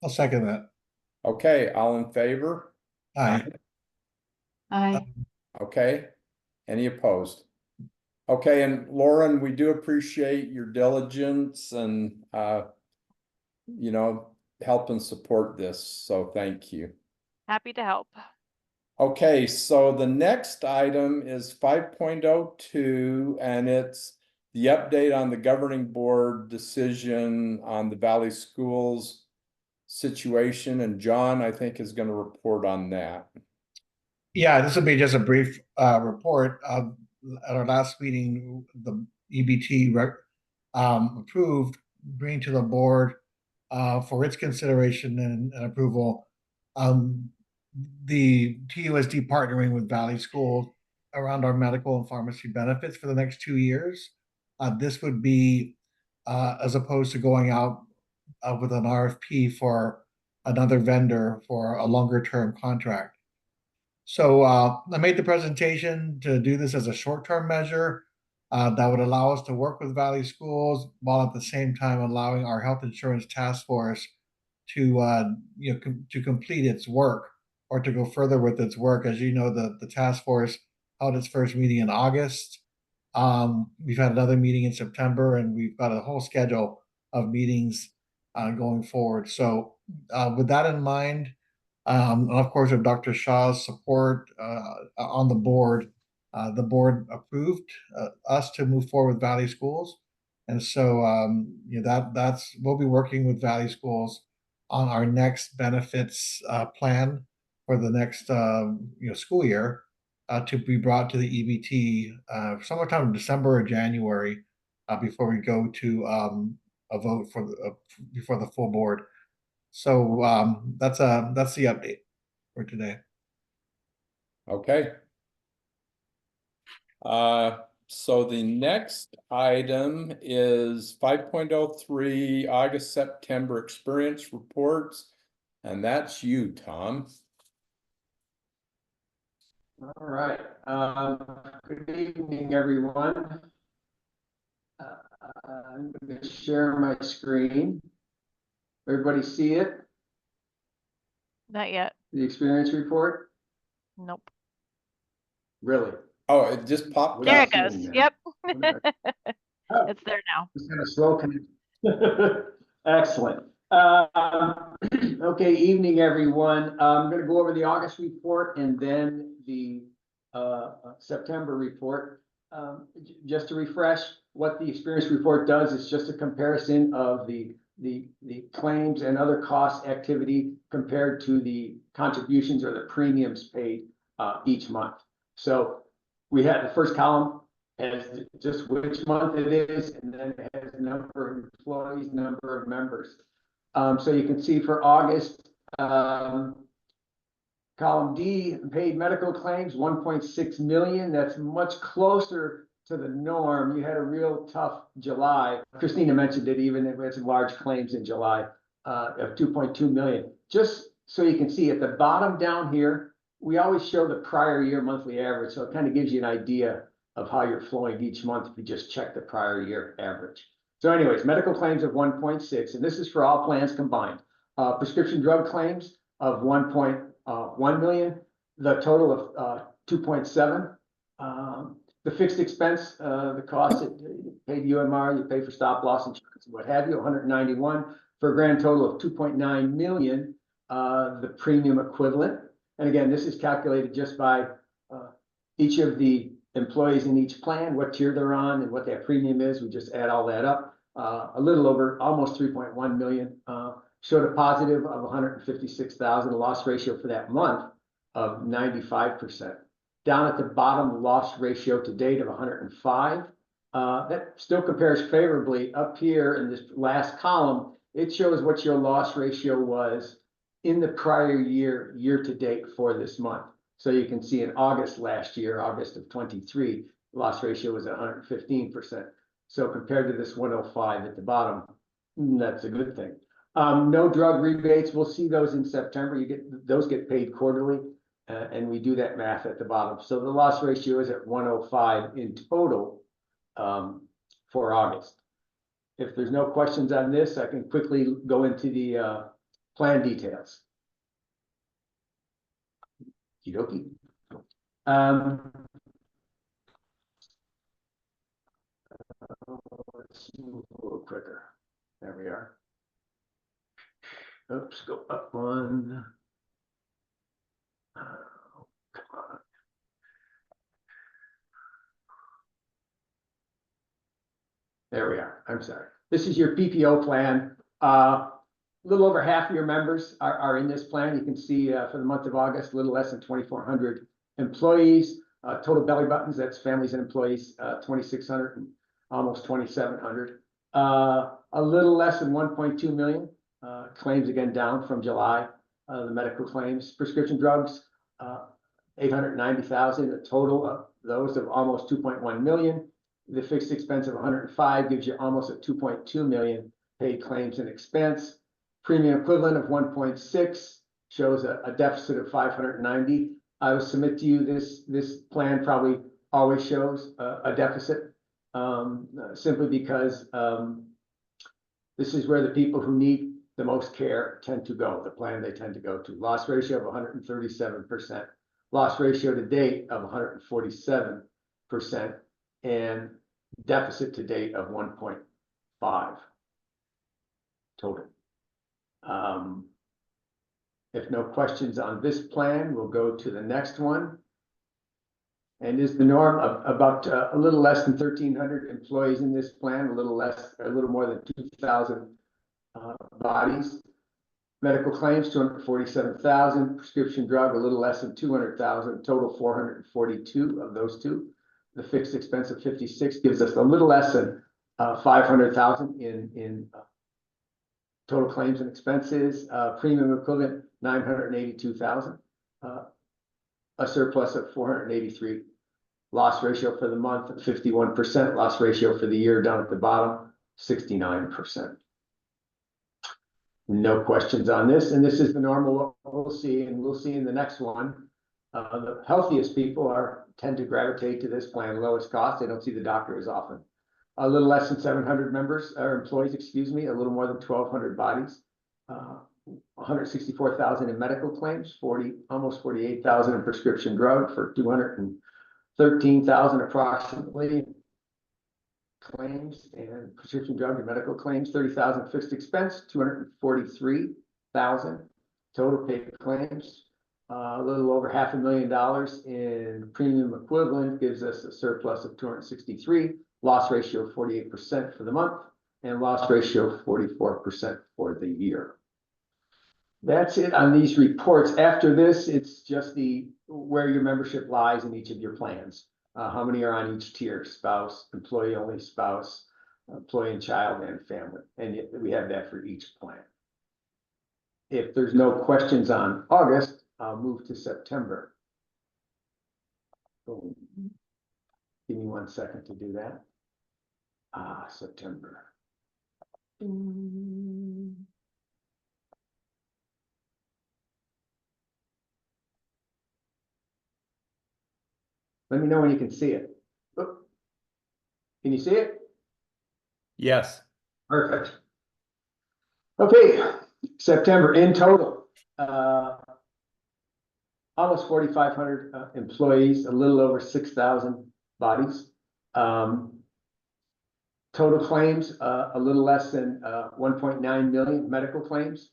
I'll second that. Okay, all in favor? Aye. Aye. Okay, any opposed? Okay, and Lauren, we do appreciate your diligence and you know, help and support this, so thank you. Happy to help. Okay, so the next item is 5.02, and it's the update on the governing board decision on the Valley Schools situation, and John, I think, is going to report on that. Yeah, this will be just a brief report. At our last meeting, the EBT approved bringing to the board for its consideration and approval the TUSD partnering with Valley Schools around our medical and pharmacy benefits for the next 2 years. This would be as opposed to going out with an RFP for another vendor for a longer term contract. So I made the presentation to do this as a short-term measure that would allow us to work with Valley Schools while at the same time allowing our health insurance task force to to complete its work or to go further with its work. As you know, the task force held its first meeting in August. We've had another meeting in September, and we've got a whole schedule of meetings going forward. So with that in mind, and of course, with Dr. Shaw's support on the board approved us to move forward with Valley Schools. And so that's we'll be working with Valley Schools on our next benefits plan for the next school year to be brought to the EBT sometime in December or January before we go to a vote for before the full board. So that's the update for today. Okay. So the next item is 5.03 August, September experience reports, and that's you, Tom. All right. Good evening, everyone. I'm going to share my screen. Everybody see it? Not yet. The experience report? Nope. Really? Oh, it just popped There up. it goes. there. Yep. Oh. It's there now. It's kind of slow connection. Excellent. Okay, evening, everyone. I'm going to go over the August report and then the September report. Just to refresh, what the experience report does is just a comparison of the claims and other cost activity compared to the contributions or the premiums paid each month. So we had the first column has just which month it is, and then it has number of employees, number of members. So you can see for August, column D, paid medical claims, 1.6 million. That's much closer to the norm. You had a real tough July. Christina mentioned it, even if we had some large claims in July of 2.2 million. Just so you can see at the bottom down here, we always show the prior year monthly average. So it kind of gives you an idea of how you're flowing each month if you just check the prior year average. So anyways, medical claims of 1.6, and this is for all plans combined. Prescription drug claims of 1.1 million, the total of 2.7. The fixed expense, the cost, you paid UMR, you pay for stop loss insurance, what have you, 191 for a grand total of 2.9 million, the premium equivalent. And again, this is calculated just by each of the employees in each plan, what tier they're on and what that premium is. We just add all that up. A little over, almost 3.1 million, showed a positive of 156,000, a loss ratio for that month of 95%. Down at the bottom, loss ratio to date of 105. That still compares favorably. Up here in this last column, it shows what your loss ratio was in the prior year, year to date for this month. So you can see in August last year, August of 23, loss ratio was 115%. So compared to this 105 at the bottom, that's a good thing. No drug rebates. We'll see those in September. Those get paid quarterly, and we do that math at the bottom. So the loss ratio is at 105 in total for August. If there's no questions on this, I can quickly go into the plan details. Okey-dokey. Let's move a little quicker. There we are. Oops, go up one. Oh, come on. There we are. I'm sorry. This is your PPO plan. A little over half of your members are in this plan. You can see for the month of August, a little less than 2,400 employees. Total belly buttons, that's families and employees, 2,600 and almost 2,700. A little less than 1.2 million claims, again down from July. The medical claims, prescription drugs, 890,000. A total of those of almost 2.1 million. The fixed expense of 105 gives you almost a 2.2 million paid claims and expense. Premium equivalent of 1.6 shows a deficit of 590. I will submit to you this plan probably always shows a deficit, simply because this is where the people who need the most care tend to go, the plan they tend to go to. Loss ratio of 137%, loss ratio to date of 147%, and deficit to date of 1.5 total. If no questions on this plan, we'll go to the next one. And is the norm of about a little less than 1,300 employees in this plan, a little more than 2,000 bodies. Medical claims, 247,000. Prescription drug, a little less than 200,000. Total 442 of those two. The fixed expense of 56 gives us a little less than 500,000 in total claims and expenses. Premium equivalent 982,000. A surplus of 483. Loss ratio for the month of 51%. Loss ratio for the year down at the bottom 69%. No questions on this, and this is the normal what we'll see, and we'll see in the next one. The healthiest people tend to gravitate to this plan, lowest cost. They don't see the doctor as often. A little less than 700 members or employees, excuse me, a little more than 1,200 bodies. 164,000 in medical claims, almost 48,000 in prescription drug for 213,000 approximately claims and prescription drug and medical claims. 30,000 fixed expense, 243,000 total paid claims. A little over $500,000 in premium equivalent gives us a surplus of 263. Loss ratio of 48% for the month, and loss ratio of 44% for the year. That's it on these reports. After this, it's just where your membership lies in each of your plans. How many are on each tier? Spouse, employee only spouse, employee and child, and family. And we have that for each plan. If there's no questions on August, I'll move to September. Boom. Give me 1 second to do that. September. Let me know when you can see it. Oop. Can you see it? Yes. Perfect. Okay, September in total, almost 4,500 employees, a little over 6,000 bodies. Total claims, a little less than 1.9 million medical claims.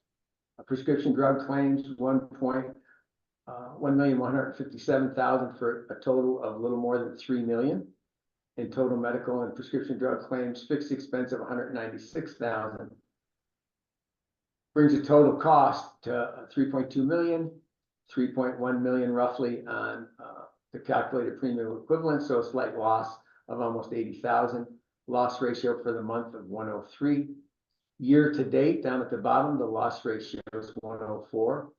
Prescription drug claims, 1,157,000 for a total of a little more than 3 million. In total medical and prescription drug claims, fixed expense of 196,000. Brings the total cost to 3.2 million, 3.1 million roughly on the calculated premium equivalent, so a slight loss of almost 80,000. Loss ratio for the month of 103. Year to date, down at the bottom, the loss ratio is 104.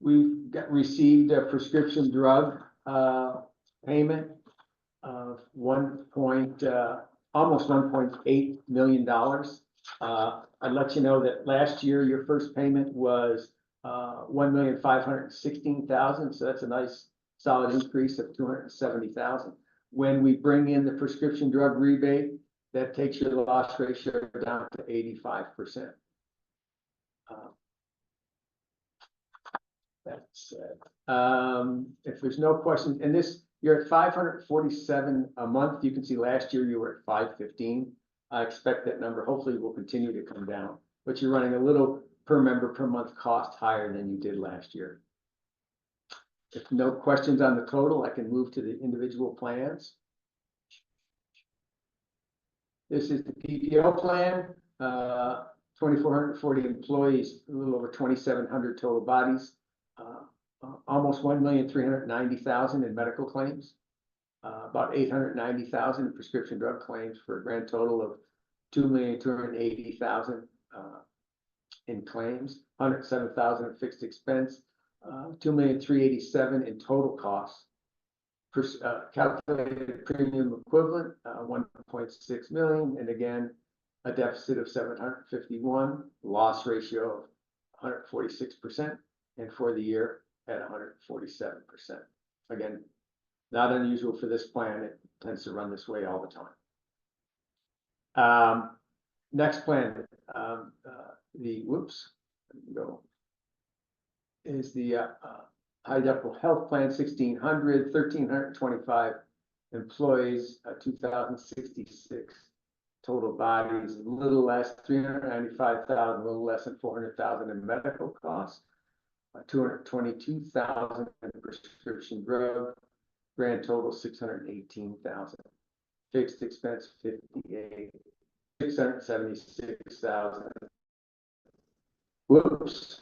We've received a prescription drug payment of almost $1.8 million. I'd let you know that last year, your first payment was 1,516,000. So that's a nice solid increase of 270,000. When we bring in the prescription drug rebate, that takes your loss ratio down to 85%. That's it. If there's no questions, and this, you're at 547 a month. You can see last year you were at 515. I expect that number hopefully will continue to come down, but you're running a little per member per month cost higher than you did last year. If no questions on the total, I can move to the individual plans. This is the PPO plan, 2,440 employees, a little over 2,700 total bodies, almost 1,390,000 in medical claims, about 890,000 in prescription drug claims for a grand total of 2,280,000 in claims, 107,000 in fixed expense, 2,387,000 in total costs. Calculated premium equivalent, 1.6 million, and again, a deficit of 751, loss ratio of 146%, and for the year at 147%. Again, not unusual for this plan. It tends to run this way all the time. Next plan, is the high deductible health plan, 1,600, 1,325 employees, 2,066 total bodies, a little less, 395,000, a little less than 400,000 in medical costs, 222,000 in prescription drug, grand total 618,000. Fixed expense 58, 676,000. Whoops.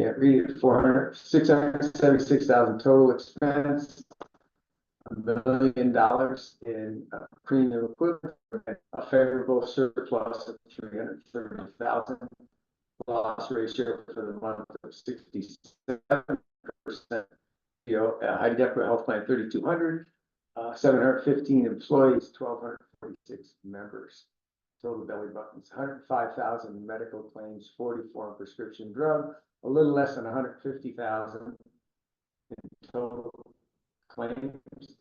Can't read it. 676,000 total expense, $1 million in premium equivalent, a favorable surplus of 330,000. Loss ratio for the month of 67%. High deductible health plan 3,200, 715 employees, 1,246 members. Total belly buttons, 105,000 medical claims, 44 prescription drug, a little less than 150,000 in total claims,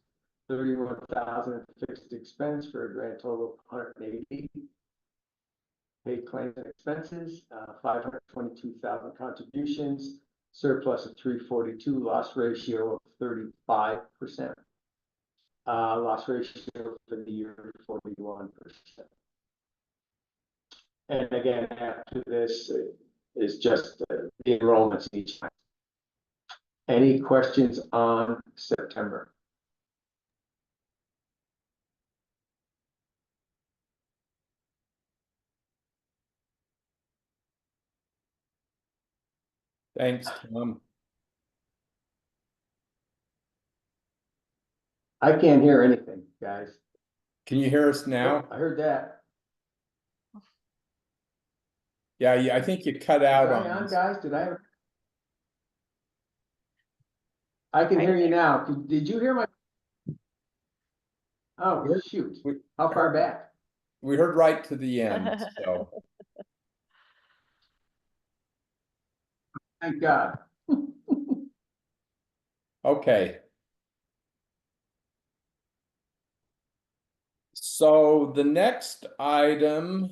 31,000 fixed expense for a grand total of 180. Paid claims and expenses, 522,000 contributions, surplus of 342, loss ratio of 35%. Loss ratio for the year 41%. And again, after this is just the enrollments each time. Any questions on September? Thanks, Tom. I can't hear anything, guys. Can you hear us now? I heard that. Yeah, I think you cut out Am I on on, us. guys? I can hear you now. Did you hear my? Oh, shoot. How far back? We heard right to the end, so. Thank God. Okay. So the next item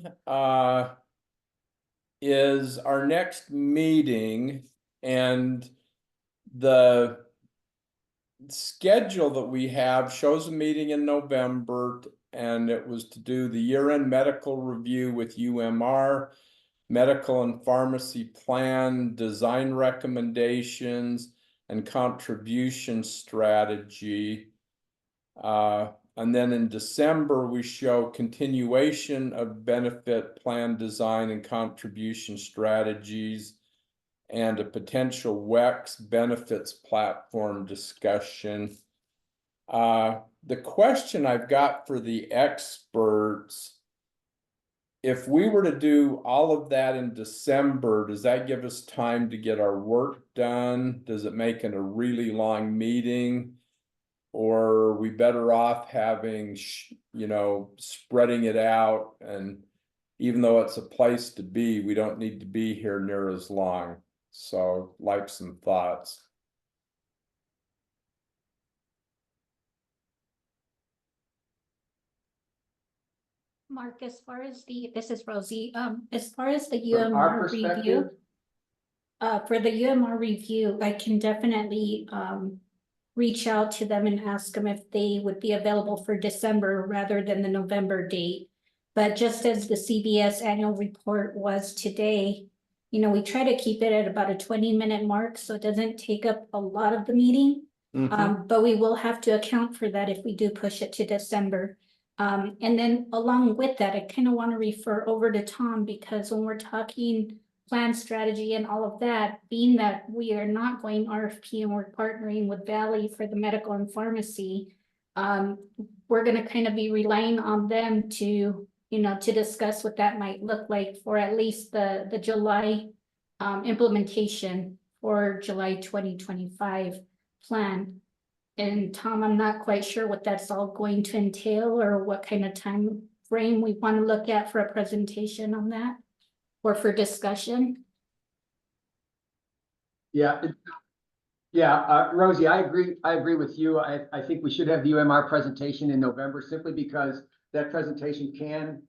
is our next meeting, and the schedule that we have shows a meeting in November, and it was to do the year-end medical review with UMR, medical and pharmacy plan, design recommendations, and contribution strategy. And then in December, we show continuation of benefit plan design and contribution strategies and a potential WEX benefits platform discussion. The question I've got for the experts, if we were to do all of that in December, does that give us time to get our work done? Does it make it a really long meeting? Or are we better off having, spreading it out? And even though it's a place to be, we don't need to be here near as long. So, like some thoughts. Mark, as far as this is Rosie, as far as the From our UMR perspective, review, for the UMR review, I can definitely, reach out to them and ask them if they would be available for December rather than the November date. But just as the CBS annual report was today, we try to keep it at about a 20-minute mark, so it doesn't take up a lot of the meeting. But we will have to account for that if we do push it to December. And then along with that, I kind of want to refer over to Tom, because when we're talking plan strategy and all of that, being that we are not going RFP and we're partnering with Valley for the medical and pharmacy, we're going to kind of be relying on them to, to discuss what that might look like for at least the July implementation for July 2025 plan. And Tom, I'm not quite sure what that's all going to entail or what kind of time frame we want to look at for a presentation on that or for discussion. Yeah, Rosie, I agree with you. I think we should have the UMR presentation in November, simply because that presentation can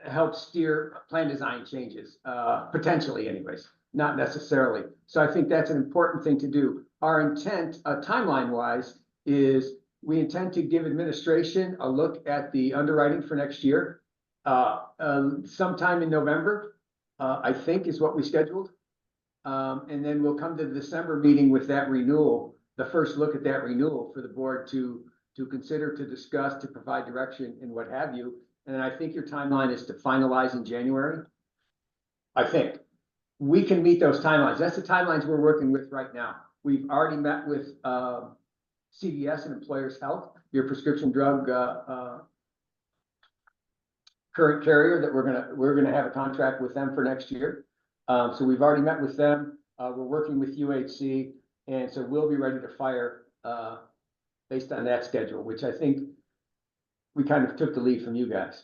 help steer plan design changes, potentially anyways, not necessarily. So I think that's an important thing to do. Our intent, timeline-wise, is we intend to give administration a look at the underwriting for next year, sometime in November, I think is what we scheduled. And then we'll come to the December meeting with that renewal, the first look at that renewal for the board to consider, to discuss, to provide direction and what have you. And then I think your timeline is to finalize in January. I think we can meet those timelines. That's the timelines we're working with right now. We've already met with CVS and Employers Health, your prescription drug current carrier that we're gonna have a contract with them for next year. So we've already met with them. We're working with UHC, and so we'll be ready to fire based on that schedule, which I think we kind of took the lead from you guys.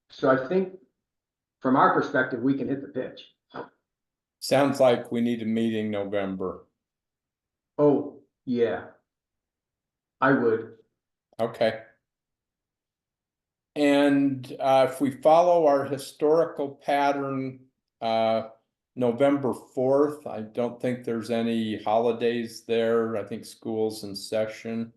So I think from our perspective, we can hit the pitch. Sounds like we need a meeting November. Oh, yeah. I would. Okay. And if we follow our historical pattern, November 4th, I don't think there's any holidays there. I think school's in session.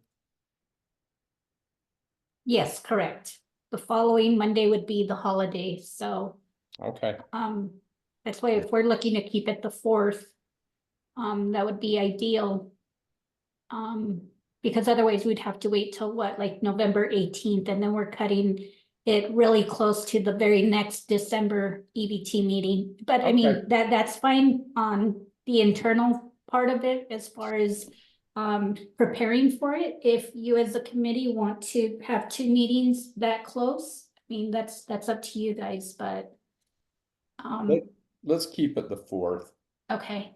Yes, correct. The following Monday would be the holiday, so. Okay. That's why if we're looking to keep it the 4th, that would be ideal. Because otherwise we'd have to wait till like November 18th, and then we're cutting it really close to the very next December EBT meeting. But I mean, that's fine on the internal part of it as far as preparing for it. If you as a committee want to have 2 meetings that close, I mean, that's up to you guys, but Let's keep it the 4th. okay.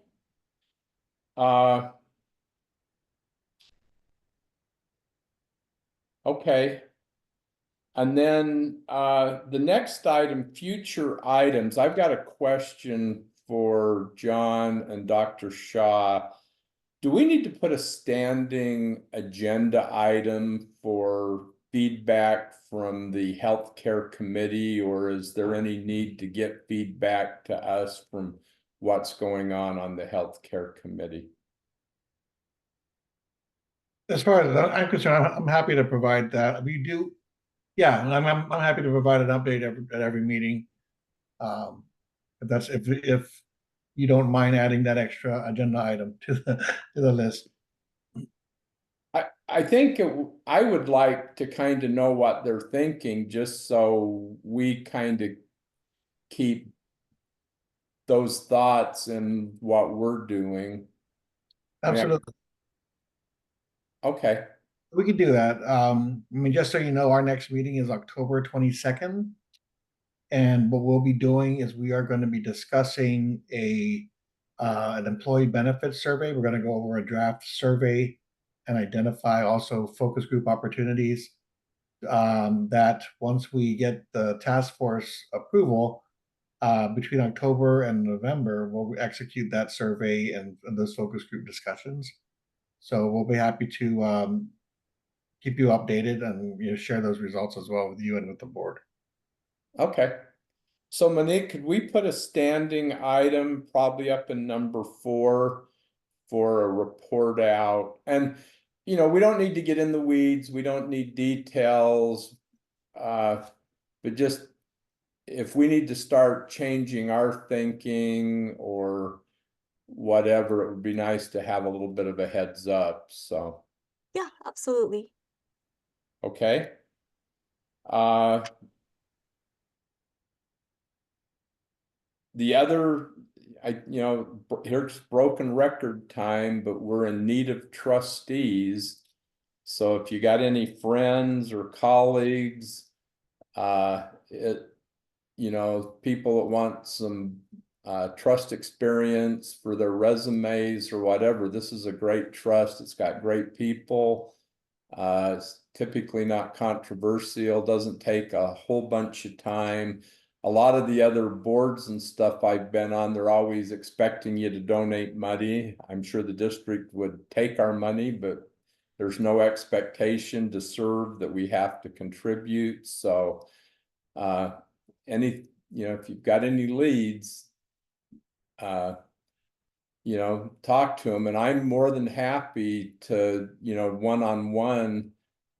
Okay. And then the next item, future items. I've got a question for John and Dr. Shaw. Do we need to put a standing agenda item for feedback from the healthcare committee, or is there any need to get feedback to us from what's going on the healthcare committee? As far as I'm concerned, I'm happy to provide that. We do, yeah, I'm happy to provide an update at every meeting. If you don't mind adding that extra agenda item to the list. I think I would like to kind of know what they're thinking, just so we kind of keep those thoughts in what we're doing. Absolutely. Okay. We could do that. I mean, just so you know, our next meeting is October 22nd. And what we'll be doing is we are going to be discussing an employee benefits survey. We're going to go over a draft survey and identify also focus group opportunities. That once we get the task force approval, between October and November, we'll execute that survey and those focus group discussions. So we'll be happy to keep you updated and share those results as well with you and with the board. Okay. So Monique, could we put a standing item probably up in number 4 for a report out? And, we don't need to get in the weeds. We don't need details. But just if we need to start changing our thinking or whatever, it would be nice to have a little bit of a heads up. So, Yeah, absolutely. okay. The other, here's broken record time, but we're in need of trustees. So if you got any friends or colleagues, people that want some trust experience for their resumes or whatever, this is a great trust. It's got great people. It's typically not controversial, doesn't take a whole bunch of time. A lot of the other boards and stuff I've been on, they're always expecting you to donate money. I'm sure the district would take our money, but there's no expectation to serve that we have to contribute. So if you've got any leads, talk to them. And I'm more than happy to, one-on-one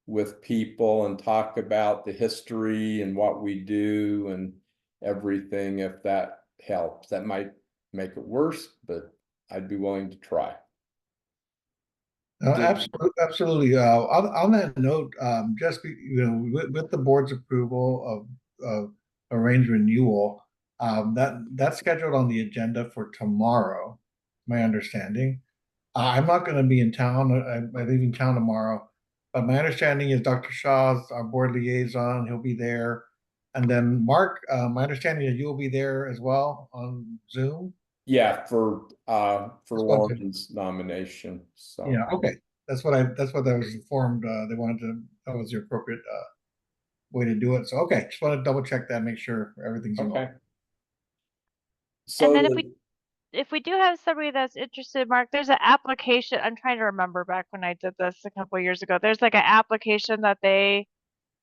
with people and talk about the history and what we do and everything, if that helps. That might make it worse, but I'd be willing to try. Absolutely. On that note, with the board's approval of arrange renewal, that's scheduled on the agenda for tomorrow, my understanding. I'm not going to be in town. I leave in town tomorrow, but my understanding is Dr. Shaw's our board liaison. He'll be there. And then Mark, my understanding is you'll be there as well on Zoom. Yeah, for Lauren's nomination. So yeah, okay. That's what I was informed. That was the appropriate way to do it. So okay, just want to double check that, make sure everything's in order. So And then if we do have somebody that's interested, Mark, there's an application. I'm trying to remember back when I did this a couple of years ago. There's like an application that they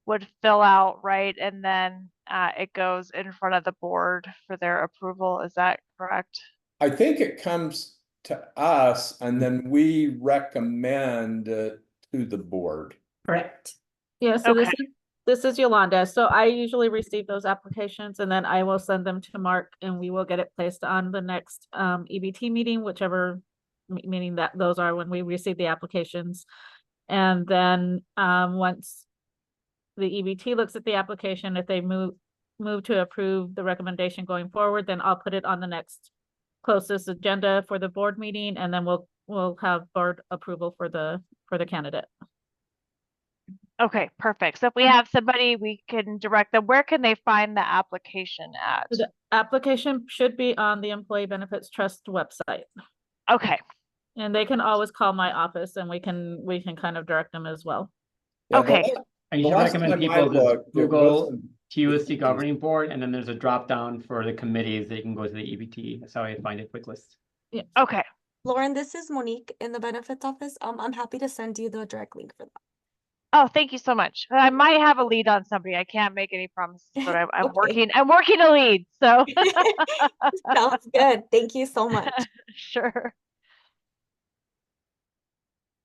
would fill out, right? And then it goes in front of the board for their approval. Is that correct? I think it comes to us and then we recommend it to the board. Correct. Yeah, so Okay. this is Yolanda. So I usually receive those applications and then I will send them to Mark and we will get it placed on the next EBT meeting, whichever meeting that those are when we receive the applications. And then once the EBT looks at the application, if they move to approve the recommendation going forward, then I'll put it on the next closest agenda for the board meeting, and then we'll have board approval for the candidate. Okay, perfect. So if we have somebody, we can direct them. Where can they find the application at? The application should be on the Employee Benefits Trust website. Okay. And they can always call my office and we can kind of direct them as well. Yeah, okay. And you should recommend people just Google TUSD governing board, and then there's a drop down for the committees that you can go to the EBT. That's how I find a quick list. Yeah. Okay. Lauren, this is Monique in the benefits office. I'm happy to send you the direct link for that. Oh, thank you so much. I might have a lead on somebody. I can't make any promises, but I'm Okay. I'm working a lead. So Sounds good. Thank you so much. Sure.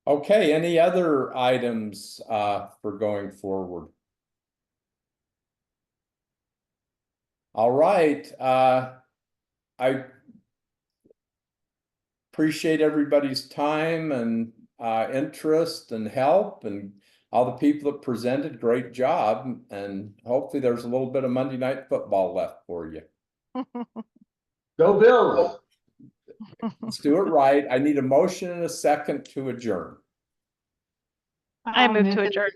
Okay, any other items for going forward? All right, I appreciate everybody's time and interest and help, and all the people that presented. Great job. And hopefully there's a little bit of Monday Night Football left for you. Go Bills. Let's do it right. I need a motion and a second to adjourn. I I'll move to that- adjourn.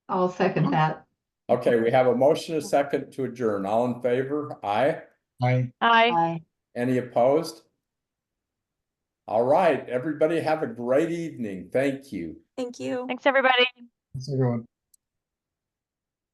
I'll second that. Okay, we have a motion and a second to adjourn. All in favor? Aye. Aye. Aye. Aye. Any opposed? All right, everybody have a great evening. Thank you. Thank you. Thanks, everybody. Thanks, everyone.